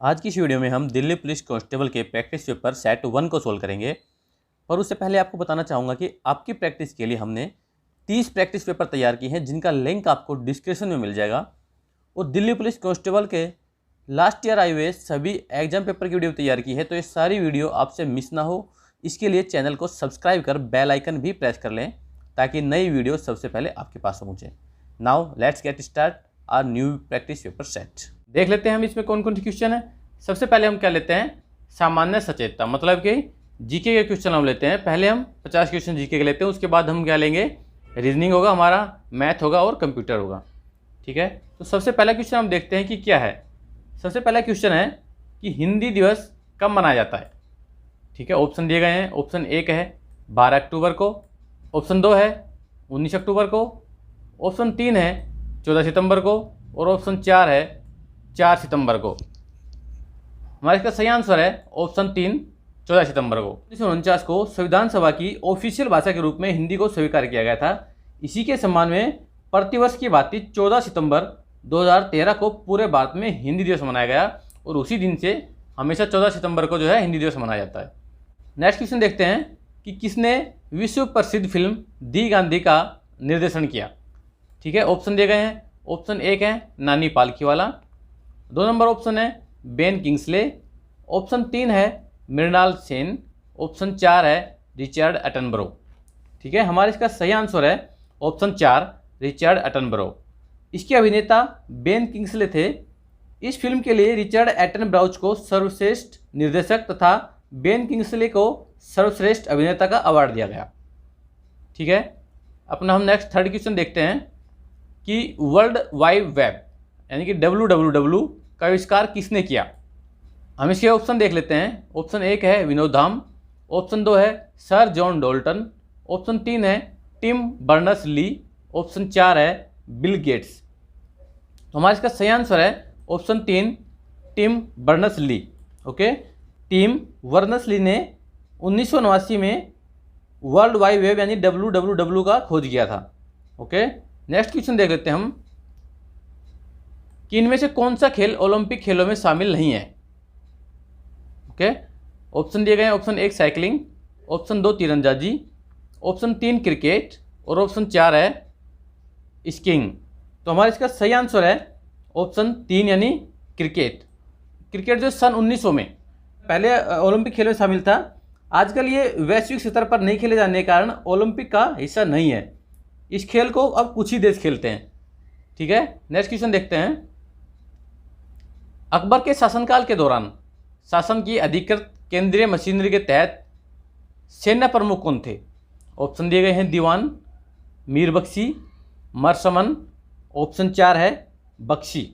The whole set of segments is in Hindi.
आज की इस वीडियो में हम दिल्ली पुलिस कांस्टेबल के प्रैक्टिस पेपर सेट 1 को सोल्व करेंगे। पर उससे पहले आपको बताना चाहूँगा कि आपकी प्रैक्टिस के लिए हमने 30 प्रैक्टिस पेपर तैयार किए हैं, जिनका लिंक आपको डिस्क्रिप्शन में मिल जाएगा। और दिल्ली पुलिस कांस्टेबल के लास्ट ईयर आए हुए सभी एग्जाम पेपर की वीडियो तैयार की है, तो ये सारी वीडियो आपसे मिस ना हो, इसके लिए चैनल को सब्सक्राइब कर बेल आइकन भी प्रेस कर लें ताकि नई वीडियो सबसे पहले आपके पास पहुँचे। Now let's get start our new practice paper set. देख लेते हैं हम इसमें कौन कौन से क्वेश्चन है। सबसे पहले हम क्या लेते हैं, सामान्य सचेतता, मतलब कि जीके के क्वेश्चन हम लेते हैं। पहले हम 50 क्वेश्चन जीके के लेते हैं, उसके बाद हम क्या लेंगे, रीजनिंग होगा हमारा, मैथ होगा और कंप्यूटर होगा। ठीक है, तो सबसे पहला क्वेश्चन हम देखते हैं कि क्या है। सबसे पहला क्वेश्चन है कि हिंदी दिवस कब मनाया जाता है। ठीक है, ऑप्शन दिए गए हैं। ऑप्शन 1 है 12 अक्टूबर को, ऑप्शन 2 है 19 अक्टूबर को, ऑप्शन 3 है 14 सितंबर को और ऑप्शन 4 है 4 सितंबर को। हमारा इसका सही आंसर है ऑप्शन 3 14 सितंबर को। 1949 को संविधान सभा की ऑफिशियल भाषा के रूप में हिंदी को स्वीकार किया गया था। इसी के सम्मान में प्रतिवर्ष की भांति 14 सितंबर 2013 को पूरे भारत में हिंदी दिवस मनाया गया और उसी दिन से हमेशा 14 सितंबर को जो है हिंदी दिवस मनाया जाता है। नेक्स्ट क्वेश्चन देखते हैं कि किसने विश्व प्रसिद्ध फिल्म दी गांधी का निर्देशन किया। ठीक है, ऑप्शन दिए गए हैं। ऑप्शन 1 है नानी पालकीवाला, 2 नंबर ऑप्शन है बेन किंग्सले, ऑप्शन 3 है मृणाल सेन, ऑप्शन 4 है रिचर्ड एटनबरो। ठीक है, हमारा इसका सही आंसर है ऑप्शन 4 रिचर्ड एटनबरो। इसके अभिनेता बेन किंग्सले थे। इस फिल्म के लिए रिचर्ड एटनब्राउच को सर्वश्रेष्ठ निर्देशक तथा बेन किंग्सले को सर्वश्रेष्ठ अभिनेता का अवार्ड दिया गया। ठीक है, अपना हम नेक्स्ट थर्ड क्वेश्चन देखते हैं कि वर्ल्ड वाइड वेब यानी कि WWW का आविष्कार किसने किया। हम इसके ऑप्शन देख लेते हैं। ऑप्शन 1 है विनोद धाम, ऑप्शन 2 है सर जॉन डोल्टन, ऑप्शन 3 है टिम बर्नर्स ली, ऑप्शन 4 है बिल गेट्स। तो हमारा इसका सही आंसर है option 3 Tim Berners Lee. Okay, Tim Berners Lee ने 1989 में वर्ल्ड वाइड वेब यानी WWW का खोज किया था। ओके, नेक्स्ट क्वेश्चन देख लेते हैं हम कि इनमें से कौन सा खेल ओलंपिक खेलों में शामिल नहीं है। ओके, ऑप्शन दिए गए हैं। ऑप्शन 1 साइकिलिंग, ऑप्शन 2 तीरंदाजी, ऑप्शन 3 क्रिकेट और ऑप्शन 4 है स्कीइंग। तो हमारा इसका सही आंसर है ऑप्शन 3 यानी क्रिकेट। क्रिकेट जो सन 1900 में पहले ओलंपिक खेलों में शामिल था, आजकल ये वैश्विक स्तर पर नहीं खेले जाने के कारण ओलंपिक का हिस्सा नहीं है। इस खेल को अब कुछ ही देश खेलते हैं। ठीक है, नेक्स्ट क्वेश्चन देखते हैं। अकबर के शासनकाल के दौरान शासन की अधिकृत केंद्रीय मशीनरी के तहत सेना प्रमुख कौन थे। ऑप्शन दिए गए हैं दीवान, मीर बख्शी, मरसमन, ऑप्शन 4 है बख्शी।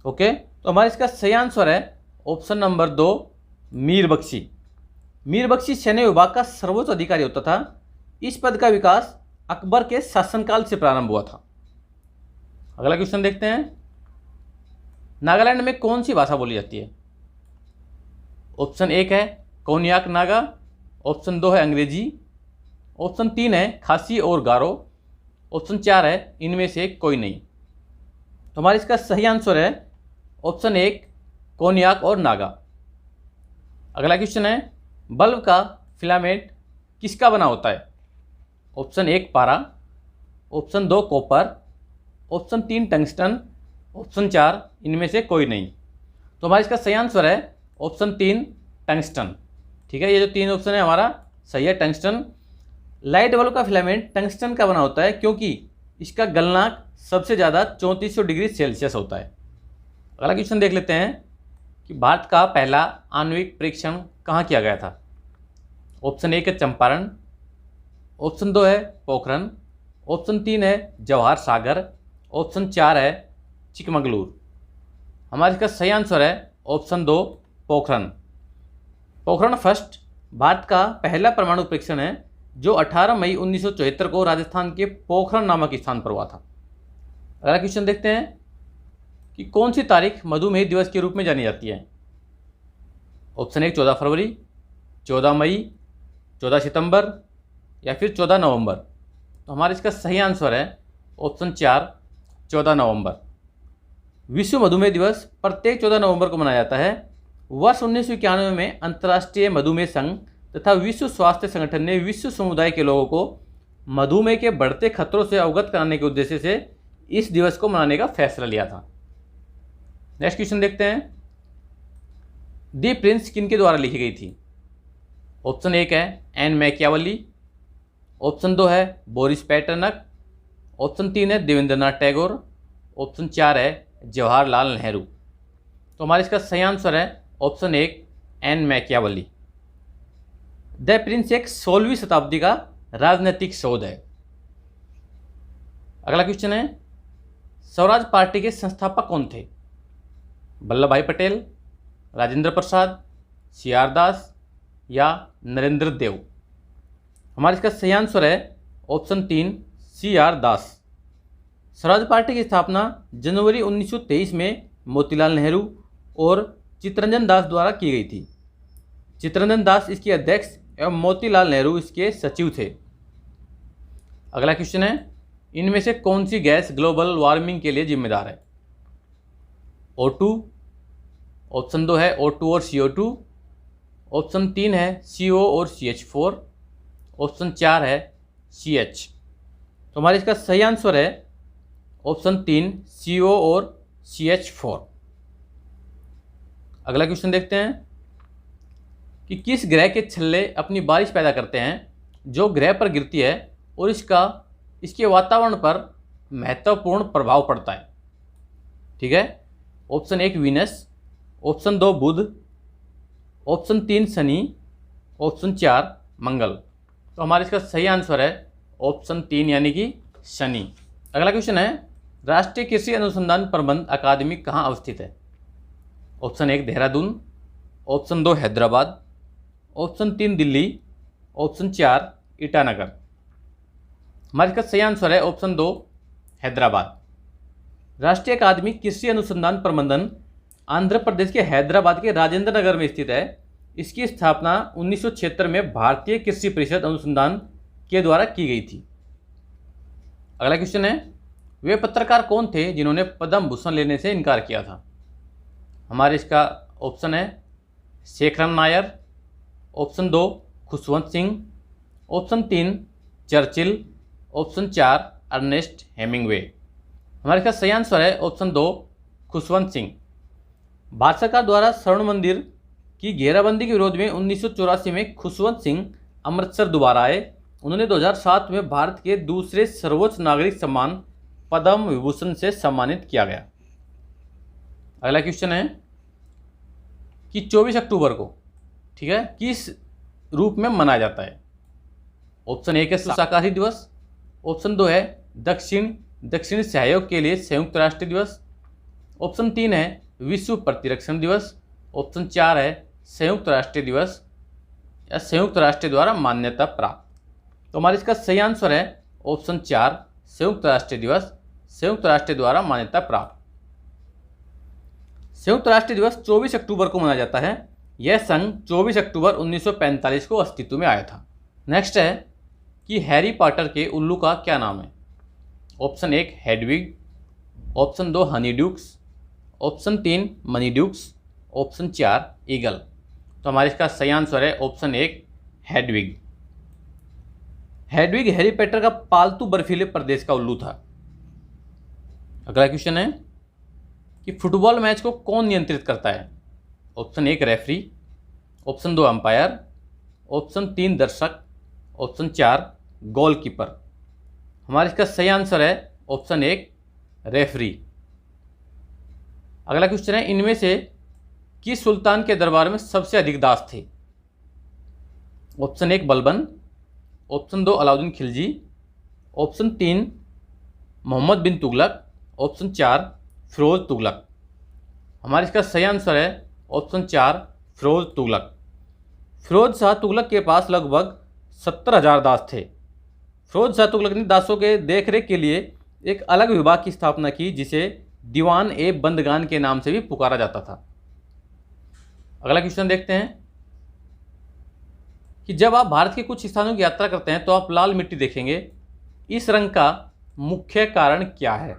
ओके, तो हमारा इसका सही आंसर है ऑप्शन नंबर 2 मीर बख्शी। मीर बख्शी सैन्य विभाग का सर्वोच्च अधिकारी होता था। इस पद का विकास अकबर के शासनकाल से प्रारंभ हुआ था। अगला क्वेश्चन देखते हैं। नागालैंड में कौन सी भाषा बोली जाती है। ऑप्शन 1 है कोन्याक नागा, ऑप्शन 2 है अंग्रेजी, ऑप्शन 3 है खासी और गारो, ऑप्शन 4 है इनमें से कोई नहीं। तो हमारा इसका सही आंसर है ऑप्शन 1 कोन्याक और नागा। अगला क्वेश्चन है बल्ब का फिलामेंट किसका बना होता है। ऑप्शन 1 पारा, option 2 copper, option 3 tungsten, option 4 इनमें से कोई नहीं। तो हमारा इसका सही आंसर है ऑप्शन 3 टंगस्टन। ठीक है, ये जो 3 ऑप्शन है हमारा सही है टंगस्टन। लाइट बल्ब का फिलामेंट टंगस्टन का बना होता है क्योंकि इसका गलनांक सबसे ज़्यादा 3400 डिग्री सेल्सियस होता है। अगला क्वेश्चन देख लेते हैं कि भारत का पहला आणविक परीक्षण कहाँ किया गया था। ऑप्शन 1 है चंपारण, ऑप्शन 2 है पोखरण, ऑप्शन 3 है जवाहर सागर, ऑप्शन 4 है चिकमगलूर। हमारा इसका सही आंसर है ऑप्शन 2 पोखरण। पोखरण फर्स्ट भारत का पहला परमाणु परीक्षण है जो 18 मई 1974 को राजस्थान के पोखरण नामक स्थान पर हुआ था। अगला क्वेश्चन देखते हैं कि कौन सी तारीख मधुमेह दिवस के रूप में जानी जाती है। ऑप्शन 1 14 फरवरी, 14 मई, 14 सितंबर या फिर 14 नवंबर। तो हमारा इसका सही आंसर है ऑप्शन 4 14 नवंबर। विश्व मधुमेह दिवस प्रत्येक 14 नवंबर को मनाया जाता है। वर्ष 1991 में अंतर्राष्ट्रीय मधुमेह संघ तथा विश्व स्वास्थ्य संगठन ने विश्व समुदाय के लोगों को मधुमेह के बढ़ते खतरों से अवगत कराने के उद्देश्य से इस दिवस को मनाने का फैसला लिया था। नेक्स्ट क्वेश्चन देखते हैं, दी प्रिंस किन के द्वारा लिखी गई थी? ऑप्शन 1 है एन मैकियावली, ऑप्शन 2 है बोरिस पैटर्नक, ऑप्शन 3 है देवेंद्रनाथ टैगोर, ऑप्शन 4 है जवाहरलाल नेहरू। तो हमारा इसका सही आंसर है option 1 N Machiavelli. The prince एक 16वीं शताब्दी का राजनीतिक शोध है। अगला क्वेश्चन है, स्वराज पार्टी के संस्थापक कौन थे? वल्लभ भाई पटेल, राजेंद्र प्रसाद, सी.आर. दास या नरेंद्र देव। हमारा इसका सही आंसर है ऑप्शन 3 सी.आर. दास। स्वराज पार्टी की स्थापना जनवरी 1923 में मोतीलाल नेहरू और चित्तरंजन दास द्वारा की गई थी। चित्तरंजन दास इसके अध्यक्ष एवं मोतीलाल नेहरू इसके सचिव थे। अगला क्वेश्चन है, इनमें से कौन सी गैस ग्लोबल वार्मिंग के लिए जिम्मेदार है? O2, ऑप्शन 2 है O2 और CO2, ऑप्शन 3 है CO और CH4, ऑप्शन 4 है CH। तो हमारा इसका सही आंसर है ऑप्शन 3 CO और CH4। अगला क्वेश्चन देखते हैं कि किस ग्रह के छल्ले अपनी बारिश पैदा करते हैं जो ग्रह पर गिरती है और इसके वातावरण पर महत्वपूर्ण प्रभाव पड़ता है? ठीक है, ऑप्शन 1 वीनस, ऑप्शन 2 बुध, ऑप्शन 3 शनि, ऑप्शन 4 मंगल। तो हमारा इसका सही आंसर है ऑप्शन 3 यानी कि शनि। अगला क्वेश्चन है, राष्ट्रीय कृषि अनुसंधान प्रबंध अकादमी कहाँ अवस्थित है? Option 1 Dehradun, option 2 Hyderabad, option 3 Delhi, option 4 Itanagar. हमारा इसका सही आंसर है ऑप्शन 2 हैदराबाद। राष्ट्रीय अकादमी कृषि अनुसंधान प्रबंधन आंध्र प्रदेश के हैदराबाद के राजेंद्र नगर में स्थित है। इसकी स्थापना 1976 में भारतीय कृषि परिषद अनुसंधान के द्वारा की गई थी। अगला क्वेश्चन है, वे पत्रकार कौन थे जिन्होंने पद्म भूषण लेने से इनकार किया था? हमारे इसका ऑप्शन है Sekharan Nair, option 2 Khushwant Singh, option 3 Churchill, option 4 Ernest Hemingway. हमारे इसका सही आंसर है ऑप्शन 2 खुशवंत सिंह। भारत सरकार द्वारा स्वर्ण मंदिर की घेराबंदी के विरोध में 1984 में खुशवंत सिंह अमृतसर दोबारा आए। उन्होंने 2007 में भारत के दूसरे सर्वोच्च नागरिक सम्मान पद्म विभूषण से सम्मानित किया गया। अगला क्वेश्चन है कि 24 अक्टूबर को, ठीक है, किस रूप में मनाया जाता है? ऑप्शन 1 है शाकाहारी दिवस, ऑप्शन 2 है दक्षिण सहयोग के लिए संयुक्त राष्ट्र दिवस, ऑप्शन 3 है विश्व प्रतिरक्षण दिवस, ऑप्शन 4 है संयुक्त राष्ट्र दिवस या संयुक्त राष्ट्र द्वारा मान्यता प्राप्त। तो हमारा इसका सही आंसर है ऑप्शन 4 संयुक्त राष्ट्र दिवस, संयुक्त राष्ट्र द्वारा मान्यता प्राप्त। संयुक्त राष्ट्र दिवस 24 अक्टूबर को मनाया जाता है। यह संघ 24 अक्टूबर 1945 को अस्तित्व में आया था। नेक्स्ट है कि हैरी पॉटर के उल्लू का क्या नाम है? Option 1 Hedwig, option 2 Honeydukes, option 3 money Dukes, option 4 eagle. तो हमारे इसका सही आंसर है option 1 Hedwig. Hedwig Harry Potter का पालतू बर्फीले प्रदेश का उल्लू था। अगला क्वेश्चन है कि फुटबॉल मैच को कौन नियंत्रित करता है? Option 1 referee, option 2 umpire, option 3 दर्शक, ऑप्शन 4 गोलकीपर। हमारा इसका सही आंसर है ऑप्शन 1 रेफरी। अगला क्वेश्चन है, इनमें से किस सुल्तान के दरबार में सबसे अधिक दास थे? Option 1 Balban, option 2 Alauddin Khilji, option 3 Mohammad bin Tughlaq, option 4 Firoz Tughlaq. हमारा इसका सही आंसर है ऑप्शन 4 फिरोज तुगलक। फिरोज शाह तुगलक के पास लगभग 70,000 दास थे। फिरोज शाह तुगलक ने दासों के देखरेख के लिए एक अलग विभाग की स्थापना की जिसे दीवान ए बंदगान के नाम से भी पुकारा जाता था। अगला क्वेश्चन देखते हैं कि जब आप भारत के कुछ स्थानों की यात्रा करते हैं तो आप लाल मिट्टी देखेंगे। इस रंग का मुख्य कारण क्या है?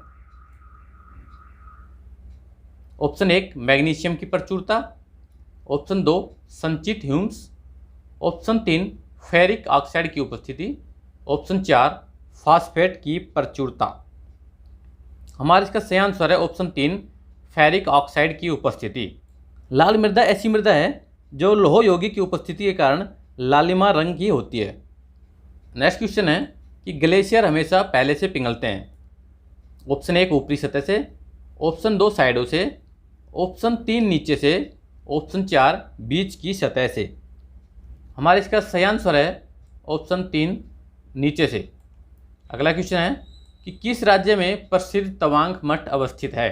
ऑप्शन 1 मैग्नीशियम की प्रचुरता, ऑप्शन 2 संचित ह्यूम्स, ऑप्शन 3 फेरिक ऑक्साइड की उपस्थिति, ऑप्शन 4 फास्फेट की प्रचुरता। हमारा इसका सही आंसर है ऑप्शन 3 फेरिक ऑक्साइड की उपस्थिति। लाल मृदा ऐसी मृदा है जो लौह यौगिक की उपस्थिति के कारण लालिमा रंग की होती है। नेक्स्ट क्वेश्चन है कि ग्लेशियर हमेशा पहले से पिघलते हैं। ऑप्शन 1 ऊपरी सतह से, ऑप्शन 2 साइडों से, ऑप्शन 3 नीचे से, ऑप्शन 4 बीच की सतह से। हमारा इसका सही आंसर है ऑप्शन 3 नीचे से। अगला क्वेश्चन है कि किस राज्य में प्रसिद्ध तवांग मठ अवस्थित है।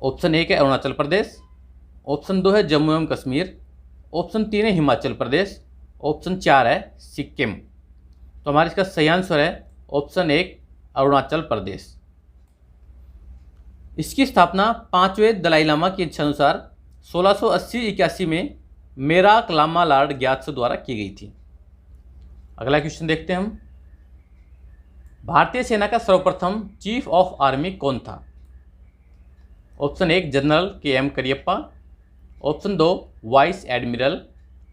ऑप्शन 1 है अरुणाचल प्रदेश, ऑप्शन 2 है जम्मू एवं कश्मीर, ऑप्शन 3 है हिमाचल प्रदेश, ऑप्शन 4 है सिक्किम। तो हमारा इसका सही आंसर है ऑप्शन 1 अरुणाचल प्रदेश। इसकी स्थापना 5वें दलाई लामा की इच्छानुसार 1680-81 में मेराक लामा लार्ड ग्यात्सो द्वारा की गई थी। अगला क्वेश्चन देखते हैं हम। भारतीय सेना का सर्वप्रथम चीफ ऑफ आर्मी कौन था। ऑप्शन 1 जनरल के.एम. Cariappa, option 2 vice admiral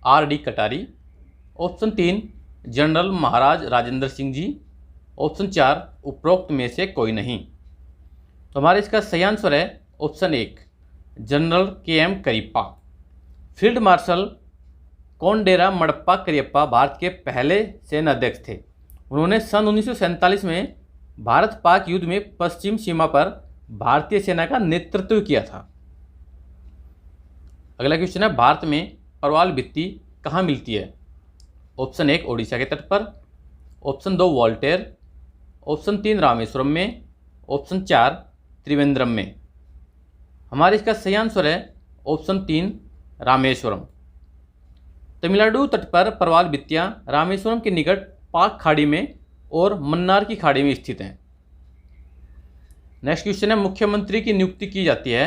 RD. कटारी, ऑप्शन 3 जनरल महाराज राजेंद्र सिंह जी, ऑप्शन 4 उपरोक्त में से कोई नहीं। तो हमारा इसका सही आंसर है ऑप्शन 1 जनरल के.एम. करियप्पा। फील्ड मार्शल कोंडेरा मडप्पा करियप्पा भारत के पहले सेना अध्यक्ष थे। उन्होंने सन 1947 में भारत पाक युद्ध में पश्चिम सीमा पर भारतीय सेना का नेतृत्व किया था। अगला क्वेश्चन है भारत में परवाल भित्ति कहाँ मिलती है। ऑप्शन 1 ओडिशा के तट पर, ऑप्शन 2 वॉल्टेर, ऑप्शन 3 रामेश्वरम में, ऑप्शन 4 त्रिवेंद्रम में। हमारे इसका सही आंसर है ऑप्शन 3 रामेश्वरम। तमिलनाडु तट पर परवाल भित्तियाँ रामेश्वरम के निकट पाक खाड़ी में और मन्नार की खाड़ी में स्थित हैं। नेक्स्ट क्वेश्चन है मुख्यमंत्री की नियुक्ति की जाती है।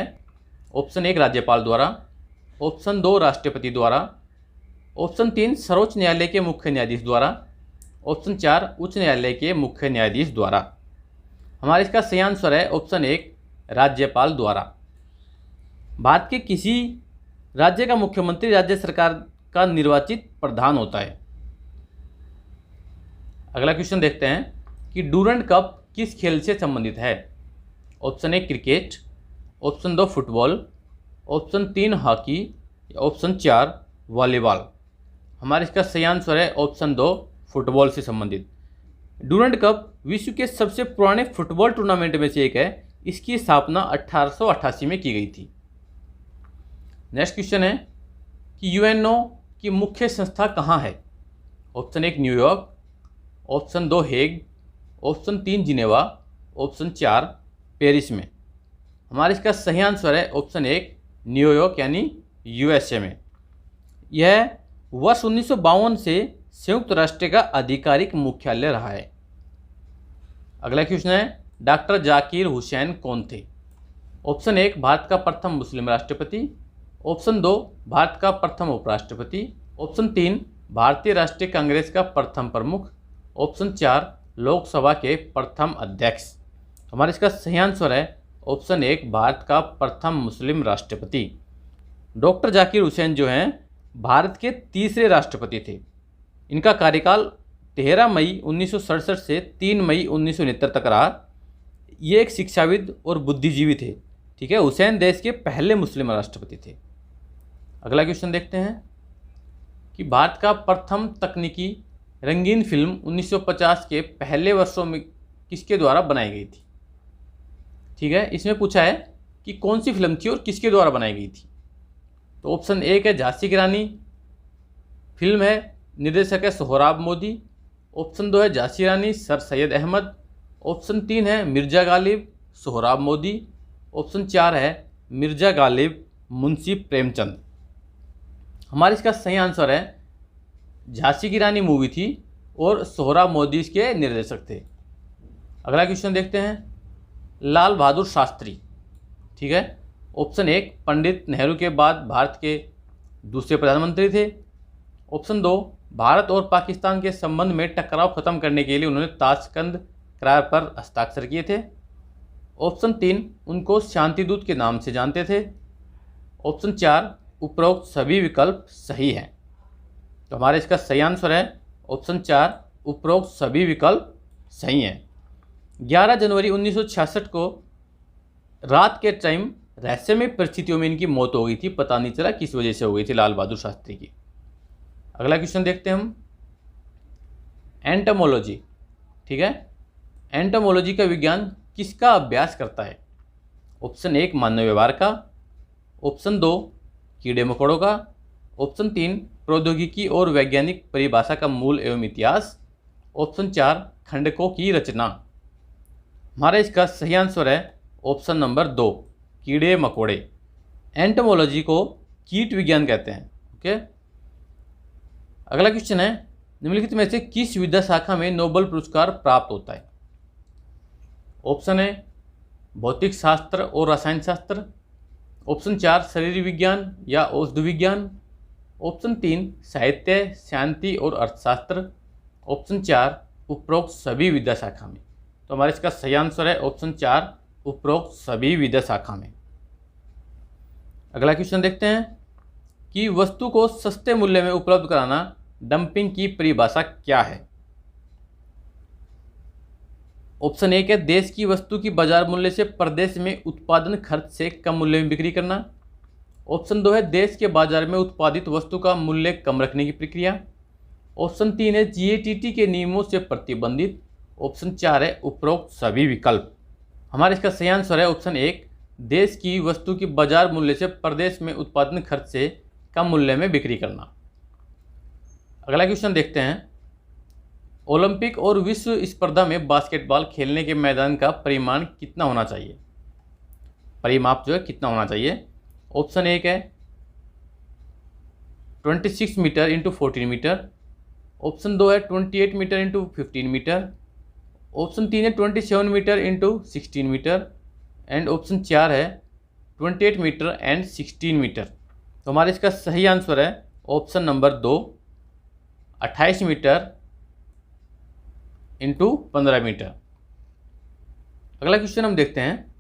ऑप्शन 1 राज्यपाल द्वारा, ऑप्शन 2 राष्ट्रपति द्वारा, ऑप्शन 3 सर्वोच्च न्यायालय के मुख्य न्यायाधीश द्वारा, ऑप्शन 4 उच्च न्यायालय के मुख्य न्यायाधीश द्वारा। हमारा इसका सही आंसर है ऑप्शन 1 राज्यपाल द्वारा। भारत के किसी राज्य का मुख्यमंत्री राज्य सरकार का निर्वाचित प्रधान होता है। अगला क्वेश्चन देखते हैं कि डूरंड कप किस खेल से संबंधित है। Option 1 cricket, option 2 football, option 3 hockey, option 4 volleyball. हमारा इसका सही आंसर है ऑप्शन 2 फुटबॉल से संबंधित। डूरंड कप विश्व के सबसे पुराने फुटबॉल टूर्नामेंट में से एक है। इसकी स्थापना 1888 में की गई थी। नेक्स्ट क्वेश्चन है कि यूएनओ की मुख्य संस्था कहाँ है। Option 1 New York, option 2 Hague, option 3 Geneva, option 4 Paris में। हमारा इसका सही आंसर है ऑप्शन 1 न्यूयॉर्क यानी यूएसए में। यह वर्ष 1952 से संयुक्त राष्ट्र का आधिकारिक मुख्यालय रहा है। अगला क्वेश्चन है डॉक्टर जाकिर हुसैन कौन थे। ऑप्शन 1 भारत का प्रथम मुस्लिम राष्ट्रपति, ऑप्शन 2 भारत का प्रथम उपराष्ट्रपति, ऑप्शन 3 भारतीय राष्ट्रीय कांग्रेस का प्रथम प्रमुख, ऑप्शन 4 लोकसभा के प्रथम अध्यक्ष। हमारा इसका सही आंसर है ऑप्शन 1 भारत का प्रथम मुस्लिम राष्ट्रपति। डॉक्टर जाकिर हुसैन जो हैं भारत के तीसरे राष्ट्रपति थे। इनका कार्यकाल 13 मई 1967 से 3 मई 1969 तक रहा। ये एक शिक्षाविद और बुद्धिजीवी थे। ठीक है, हुसैन देश के पहले मुस्लिम राष्ट्रपति थे। अगला क्वेश्चन देखते हैं कि भारत का प्रथम तकनीकी रंगीन फिल्म 1950 के पहले वर्षों में किसके द्वारा बनाई गई थी। ठीक है, इसमें पूछा है कि कौन सी फिल्म थी और किसके द्वारा बनाई गई थी। तो ऑप्शन 1 है झांसी की रानी फिल्म है, निर्देशक है सोहराब मोदी, ऑप्शन 2 है झांसी रानी सर सैयद अहमद, ऑप्शन 3 है मिर्जा गालिब सोहराब मोदी, ऑप्शन 4 है मिर्जा गालिब मुंशी प्रेमचंद। हमारा इसका सही आंसर है झांसी की रानी मूवी थी और सोहराब मोदी इसके निर्देशक थे। अगला क्वेश्चन देखते हैं लाल बहादुर शास्त्री। ठीक है, ऑप्शन 1 पंडित नेहरू के बाद भारत के दूसरे प्रधानमंत्री थे, ऑप्शन 2 भारत और पाकिस्तान के संबंध में टकराव खत्म करने के लिए उन्होंने ताशकंद करार पर हस्ताक्षर किए थे, ऑप्शन 3, उनको शांति दूत के नाम से जानते थे। ऑप्शन 4, उपरोक्त सभी विकल्प सही हैं। तो हमारा इसका सही आंसर है ऑप्शन 4, उपरोक्त सभी विकल्प सही हैं। 11 जनवरी 1966 को रात के टाइम रहस्यमय परिस्थितियों में इनकी मौत हो गई थी, पता नहीं चला किस वजह से हो गई थी लाल बहादुर शास्त्री की। अगला क्वेश्चन देखते हैं हम, एंटोमोलॉजी। ठीक है, एंटोमोलॉजी का विज्ञान किसका अभ्यास करता है? ऑप्शन 1, मानव व्यवहार का। ऑप्शन 2, कीड़े मकोड़ों का। ऑप्शन 3, प्रौद्योगिकी और वैज्ञानिक परिभाषा का मूल एवं इतिहास। ऑप्शन 4, खंडकों की रचना। हमारा इसका सही आंसर है ऑप्शन नंबर 2, कीड़े मकोड़े। एंटोमोलॉजी को कीट विज्ञान कहते हैं। ओके, अगला क्वेश्चन है, निम्नलिखित में से किस विद्या शाखा में नोबेल पुरस्कार प्राप्त होता है? ऑप्शन है भौतिक शास्त्र और रसायन शास्त्र। ऑप्शन 4, शरीर विज्ञान या औषधि विज्ञान। ऑप्शन 3, साहित्य, शांति और अर्थशास्त्र। ऑप्शन 4, उपरोक्त सभी विद्या शाखा में। तो हमारा इसका सही आंसर है ऑप्शन 4, उपरोक्त सभी विद्या शाखा में। अगला क्वेश्चन देखते हैं कि वस्तु को सस्ते मूल्य में उपलब्ध कराना डंपिंग की परिभाषा क्या है? ऑप्शन 1 है देश की वस्तु की बाजार मूल्य से प्रदेश में उत्पादन खर्च से कम मूल्य में बिक्री करना। ऑप्शन 2 है देश के बाजार में उत्पादित वस्तु का मूल्य कम रखने की प्रक्रिया। ऑप्शन 3 है जीएटीटी के नियमों से प्रतिबंधित। ऑप्शन 4 है उपरोक्त सभी विकल्प। हमारा इसका सही आंसर है ऑप्शन 1, देश की वस्तु की बाजार मूल्य से प्रदेश में उत्पादन खर्च से कम मूल्य में बिक्री करना। अगला क्वेश्चन देखते हैं, ओलंपिक और विश्व स्पर्धा में बास्केटबॉल खेलने के मैदान का परिमाण कितना होना चाहिए? परिमाप जो है कितना होना चाहिए? ऑप्शन 1 है 26 मीटर इंटू 14 मीटर। ऑप्शन 2 है 28 मीटर इंटू 15 मीटर। ऑप्शन 3 है 27 metre into 16 metre. And option 4 है 28 मीटर एंड 16 मीटर। तो हमारा इसका सही आंसर है option number 2, 28 metre into 15 metre. अगला क्वेश्चन हम देखते हैं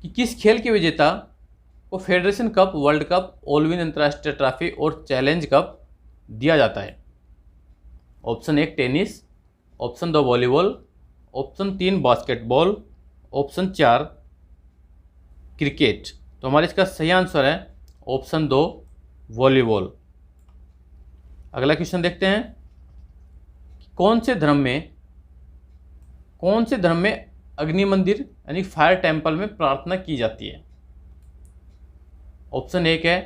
कि किस खेल के विजेता को फेडरेशन कप, वर्ल्ड कप, ओलविन अंतर्राष्ट्रीय ट्रॉफी और चैलेंज कप दिया जाता है? Option 1 tennis. Option 2 volleyball. Option 3 basketball. Option 4 cricket. तो हमारा इसका सही आंसर है ऑप्शन 2 वॉलीबॉल। अगला क्वेश्चन देखते हैं, कौन से धर्म में अग्नि मंदिर यानी फायर टेम्पल में प्रार्थना की जाती है? ऑप्शन 1 है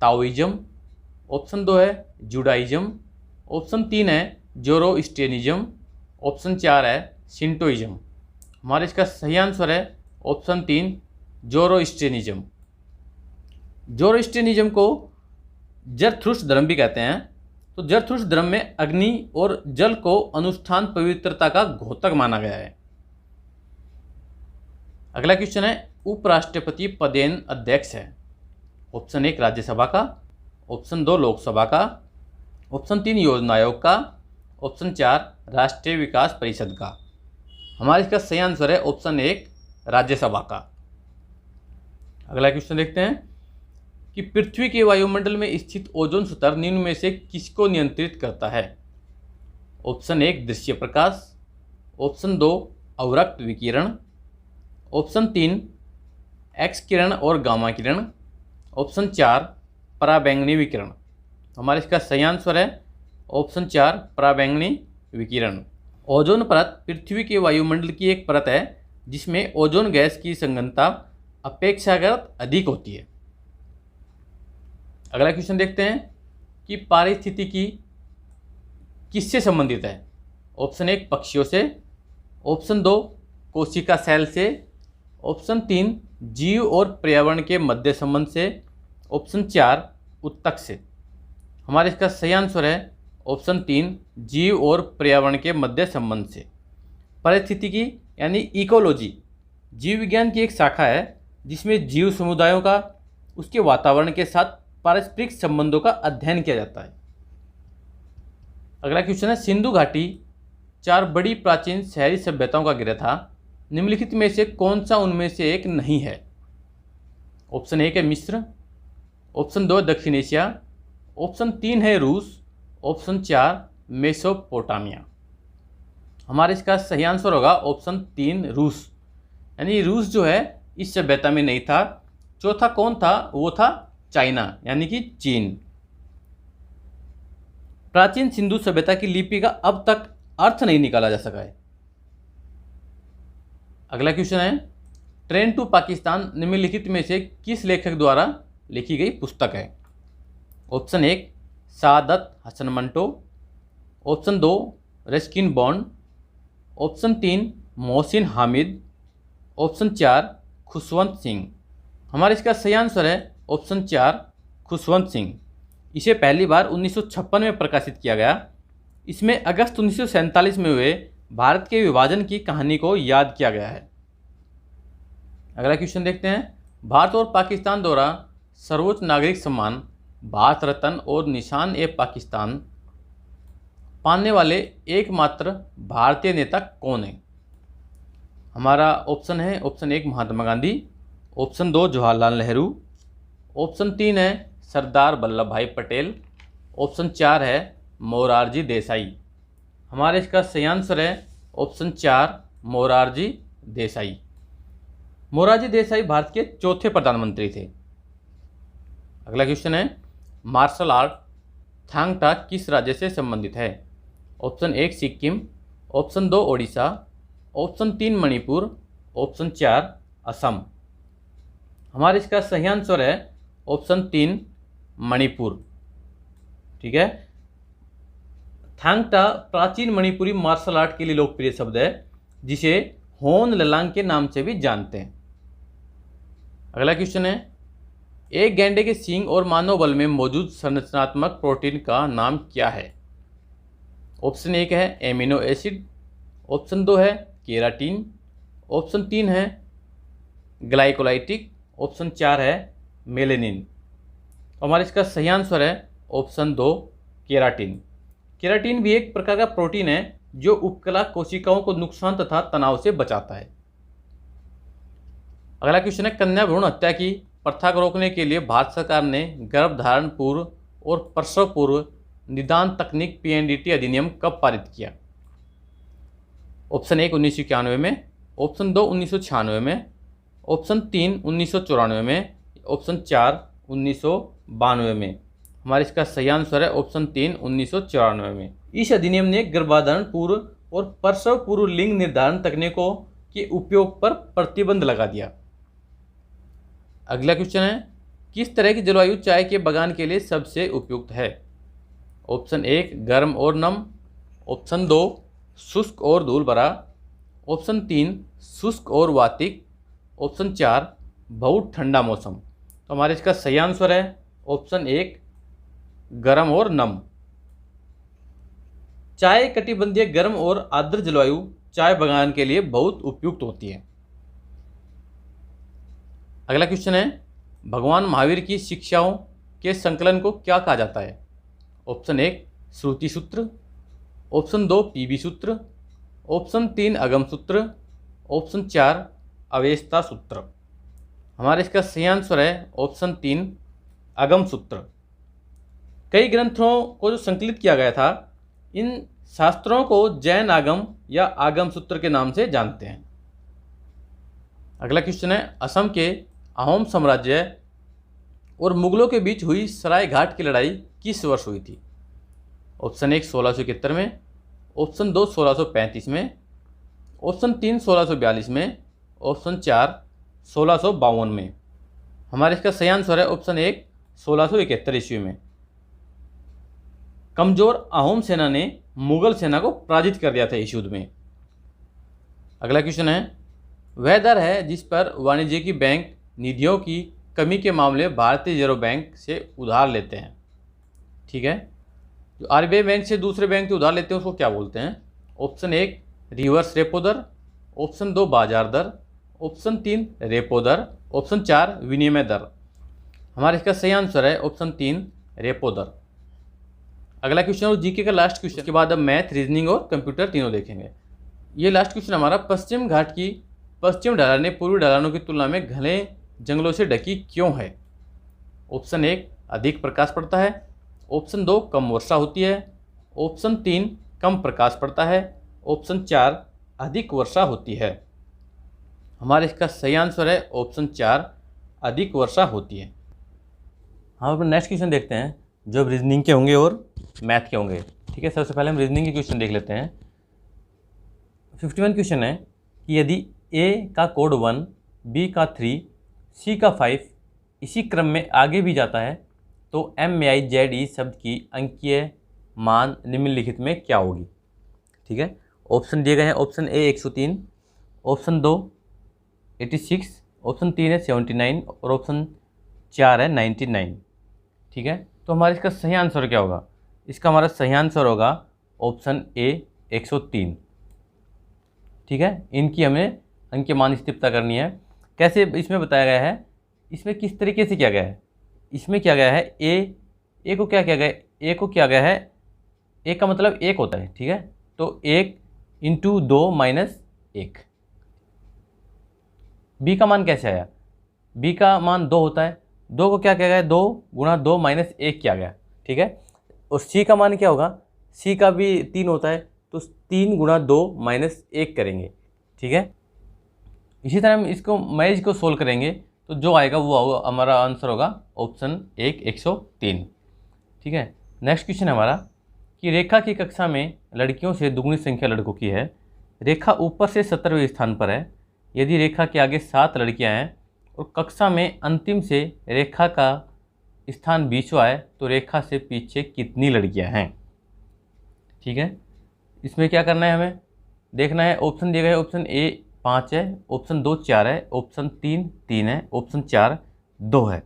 ताओइज्म। ऑप्शन 2 है जुडाइज्म। ऑप्शन 3 है जोरोस्ट्रियनिज्म। ऑप्शन 4 है शिंटोइज्म। हमारा इसका सही आंसर है ऑप्शन 3 जोरोस्ट्रियनिज्म। जोरोस्ट्रियनिज्म को जरथुस्त्र धर्म भी कहते हैं। तो जरथुस्त्र धर्म में अग्नि और जल को अनुष्ठान पवित्रता का घोतक माना गया है। अगला क्वेश्चन है, उपराष्ट्रपति पदेन अध्यक्ष है? ऑप्शन 1 राज्यसभा का। ऑप्शन 2 लोकसभा का। ऑप्शन 3 योजना आयोग का। ऑप्शन 4 राष्ट्रीय विकास परिषद का। हमारा इसका सही आंसर है ऑप्शन 1 राज्यसभा का। अगला क्वेश्चन देखते हैं कि पृथ्वी के वायुमंडल में स्थित ओजोन स्तर निम्न में से किसको नियंत्रित करता है? ऑप्शन 1 दृश्य प्रकाश। ऑप्शन 2 अवरक्त विकिरण। ऑप्शन 3 एक्स किरण और गामा किरण। ऑप्शन 4 पराबैंगनी विकिरण। हमारा इसका सही आंसर है ऑप्शन 4 पराबैंगनी विकिरण। ओजोन परत पृथ्वी के वायुमंडल की एक परत है जिसमें ओजोन गैस की संघनता अपेक्षाकृत अधिक होती है। अगला क्वेश्चन देखते हैं कि पारिस्थितिकी किससे संबंधित है? ऑप्शन 1 पक्षियों से। ऑप्शन 2 कोशिका सेल से। ऑप्शन 3 जीव और पर्यावरण के मध्य संबंध से। ऑप्शन 4 उत्तक से। हमारा इसका सही आंसर है ऑप्शन 3 जीव और पर्यावरण के मध्य संबंध से। पारिस्थितिकी यानी इकोलॉजी जीव विज्ञान की एक शाखा है जिसमें जीव समुदायों का उसके वातावरण के साथ पारस्परिक संबंधों का अध्ययन किया जाता है। अगला क्वेश्चन है, सिंधु घाटी 4 बड़ी प्राचीन शहरी सभ्यताओं का घेरा था। निम्नलिखित में से कौन सा उनमें से एक नहीं है? ऑप्शन 1 है मिस्र, ऑप्शन 2 दक्षिण एशिया, ऑप्शन 3 है रूस, ऑप्शन 4 मेसोपोटामिया। हमारा इसका सही आंसर होगा ऑप्शन 3 रूस। यानी रूस जो है इस सभ्यता में नहीं था। चौथा कौन था? वो था चाइना यानी कि चीन। प्राचीन सिंधु सभ्यता की लिपि का अब तक अर्थ नहीं निकाला जा सका है। अगला क्वेश्चन है, ट्रेन टू पाकिस्तान निम्नलिखित में से किस लेखक द्वारा लिखी गई पुस्तक है? Option 1 Saadat Hasan Manto, option 2 Ruskin Bond, option 3 Mohsin Hamid, option 4 Khushwant Singh. हमारा इसका सही आंसर है ऑप्शन 4 खुशवंत सिंह। इसे पहली बार 1956 में प्रकाशित किया गया। इसमें अगस्त 1947 में हुए भारत के विभाजन की कहानी को याद किया गया है। अगला क्वेश्चन देखते हैं, भारत और पाकिस्तान द्वारा सर्वोच्च नागरिक सम्मान भारत रत्न और निशान ए पाकिस्तान पाने वाले एकमात्र भारतीय नेता कौन है? हमारा ऑप्शन है option 1 Mahatma Gandhi, option 2 Jawaharlal Nehru, option 3 है सरदार वल्लभ भाई पटेल, ऑप्शन 4 है मोरारजी देसाई। हमारा इसका सही आंसर है ऑप्शन 4 मोरारजी देसाई। मोरारजी देसाई भारत के चौथे प्रधानमंत्री थे। अगला क्वेश्चन है, मार्शल आर्ट थांग टा किस राज्य से संबंधित है? Option 1 Sikkim, option 2 Odisha, option 3 Manipur, option 4 Assam. हमारा इसका सही आंसर है ऑप्शन 3 मणिपुर। ठीक है, थांग टा प्राचीन मणिपुरी मार्शल आर्ट के लिए लोकप्रिय शब्द है, जिसे होन ललांग के नाम से भी जानते हैं। अगला क्वेश्चन है, एक गैंडे के सींग और मानव बल में मौजूद संरचनात्मक प्रोटीन का नाम क्या है? ऑप्शन 1 है एमिनो एसिड, ऑप्शन 2 है केराटिन, ऑप्शन 3 है ग्लाइकोलाइटिक, ऑप्शन 4 है मेलेनिन। हमारा इसका सही आंसर है ऑप्शन 2 केराटिन। केराटिन भी एक प्रकार का प्रोटीन है जो उपकला कोशिकाओं को नुकसान तथा तनाव से बचाता है। अगला क्वेश्चन है, कन्या भ्रूण हत्या की प्रथा को रोकने के लिए भारत सरकार ने गर्भधारण पूर्व और प्रसव पूर्व निदान तकनीक PNDT अधिनियम कब पारित किया? ऑप्शन 1 1991 में, ऑप्शन 2 1996 में, ऑप्शन 3 1994 में, ऑप्शन 4 1992 में। हमारा इसका सही आंसर है ऑप्शन 3 1994 में। इस अधिनियम ने गर्भाधारण पूर्व और प्रसव पूर्व लिंग निर्धारण तकनीकों के उपयोग पर प्रतिबंध लगा दिया। अगला क्वेश्चन है, किस तरह की जलवायु चाय के बागान के लिए सबसे उपयुक्त है? ऑप्शन 1 गर्म और नम, ऑप्शन 2 शुष्क और धूल भरा, ऑप्शन 3 शुष्क और वातिक, ऑप्शन 4 बहुत ठंडा मौसम। तो हमारे इसका सही आंसर है ऑप्शन 1 गर्म और नम। चाय कटिबंधीय गर्म और आर्द्र जलवायु चाय बागान के लिए बहुत उपयुक्त होती है। अगला क्वेश्चन है, भगवान महावीर की शिक्षाओं के संकलन को क्या कहा जाता है? ऑप्शन 1 श्रुति सूत्र, ऑप्शन 2 पीबी सूत्र, ऑप्शन 3 अगम सूत्र, ऑप्शन 4 अवेस्ता सूत्र। हमारा इसका सही आंसर है ऑप्शन 3 अगम सूत्र। कई ग्रंथों को जो संकलित किया गया था, इन शास्त्रों को जैन आगम या आगम सूत्र के नाम से जानते हैं। अगला क्वेश्चन है, असम के अहोम साम्राज्य और मुगलों के बीच हुई सराय घाट की लड़ाई किस वर्ष हुई थी? ऑप्शन 1 1671 में, ऑप्शन 2 1635 में, ऑप्शन 3 1642 में, ऑप्शन 4 1652 में। हमारे इसका सही आंसर है ऑप्शन 1 1671 ईस्वी में। कमजोर अहोम सेना ने मुगल सेना को पराजित कर दिया था इस युद्ध में। अगला क्वेश्चन है, वह दर है जिस पर वाणिज्यिक बैंक निधियों की कमी के मामले भारतीय रिजर्व बैंक से उधार लेते हैं। ठीक है, जो RBI बैंक से दूसरे बैंक से उधार लेते हैं उसको क्या बोलते हैं? ऑप्शन 1 रिवर्स रेपो दर, ऑप्शन 2 बाजार दर, ऑप्शन 3 रेपो दर, ऑप्शन 4 विनिमय दर। हमारा इसका सही आंसर है ऑप्शन 3 रेपो दर। अगला क्वेश्चन और जीके का लास्ट क्वेश्चन के बाद अब मैथ, रीजनिंग और कंप्यूटर तीनों देखेंगे। ये लास्ट क्वेश्चन हमारा, पश्चिम घाट की पश्चिम ढलानें पूर्वी ढलानों की तुलना में घने जंगलों से ढकी क्यों है? ऑप्शन 1 अधिक प्रकाश पड़ता है, ऑप्शन 2 कम वर्षा होती है, ऑप्शन 3 कम प्रकाश पड़ता है, ऑप्शन 4 अधिक वर्षा होती है। हमारे इसका सही आंसर है ऑप्शन 4 अधिक वर्षा होती है। हम अपना नेक्स्ट क्वेश्चन देखते हैं जो रीजनिंग के होंगे और मैथ के होंगे। ठीक है, सबसे पहले हम रीजनिंग के क्वेश्चन देख लेते हैं। 51 क्वेश्चन है कि यदि ए का कोड 1, बी का 3, सी का 5 इसी क्रम में आगे भी जाता है तो MAIZE शब्द की अंकीय मान निम्नलिखित में क्या होगी? ठीक है, ऑप्शन दिए गए हैं। ऑप्शन ए 103, ऑप्शन 2 86, ऑप्शन 3 है 79 और ऑप्शन 4 है 99। ठीक है, तो हमारे इसका सही आंसर क्या होगा? इसका हमारा सही आंसर होगा ऑप्शन ए 103। ठीक है, इनकी हमें अंकीय मान स्थिरता करनी है। कैसे इसमें बताया गया है, इसमें किस तरीके से किया गया है? इसमें किया गया है ए को क्या किया गया है? ए को किया गया है, ए का मतलब 1 होता है। ठीक है, तो 1 × 2 - 1। बी का मान कैसे आया? बी का मान 2 होता है, 2 को क्या किया गया? 2 × 2 - 1 किया गया। ठीक है, और सी का मान क्या होगा? सी का भी 3 होता है, तो 3 × 2 - 1 करेंगे। ठीक है, इसी तरह हम इसको मैज को सोल्व करेंगे तो जो आएगा वो हमारा आंसर होगा ऑप्शन 103। ठीक है, नेक्स्ट क्वेश्चन है हमारा कि रेखा की कक्षा में लड़कियों से दुगनी संख्या लड़कों की है। रेखा ऊपर से 17वें स्थान पर है। यदि रेखा के आगे 7 लड़कियां हैं और कक्षा में अंतिम से रेखा का स्थान 20वां है तो रेखा से पीछे कितनी लड़कियां हैं? ठीक है, इसमें क्या करना है, हमें देखना है। ऑप्शन दिए गए, ऑप्शन ए 5 है, ऑप्शन 2 4 है, ऑप्शन 3 है, ऑप्शन 4 2 है।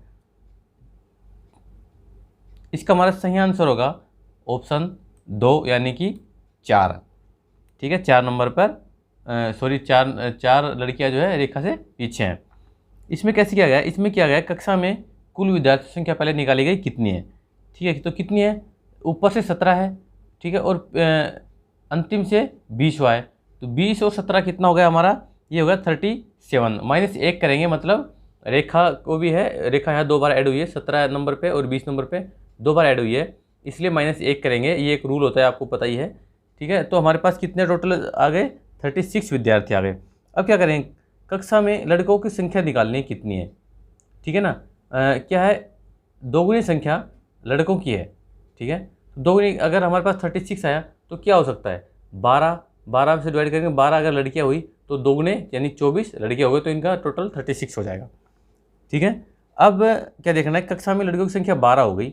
इसका हमारा सही आंसर होगा ऑप्शन 2 यानी कि 4। ठीक है, 4 नंबर पर चार लड़कियां जो है रेखा से पीछे हैं। इसमें कैसे किया गया है? इसमें किया गया है कक्षा में कुल विद्यार्थी संख्या पहले निकाली गई कितनी है। ठीक है, तो कितनी है? ऊपर से 17 है। ठीक है, और अंतिम से 20वां है, तो 20 और 17 कितना हो गया हमारा? ये होगा 37। -1 करेंगे, मतलब रेखा को भी है, रेखा यहाँ 2 बार ऐड हुई है, 17 नंबर पे और 20 नंबर पे 2 बार ऐड हुई है, इसलिए -1 करेंगे। ये एक रूल होता है, आपको पता ही है। ठीक है, तो हमारे पास कितने टोटल आ गए? 36 विद्यार्थी आ गए। अब क्या करें? कक्षा में लड़कों की संख्या निकालनी कितनी है। ठीक है ना, क्या है? दोगुनी संख्या लड़कों की है। ठीक है, दोगुनी अगर हमारे पास 36 आया तो क्या हो सकता है? 12 से डिवाइड करेंगे, 12 अगर लड़कियां हुई तो दोगुने यानी 24 लड़कियां हो गए, तो इनका टोटल 36 हो जाएगा। ठीक है, अब क्या देखना है? कक्षा में लड़कियों की संख्या 12 हो गई।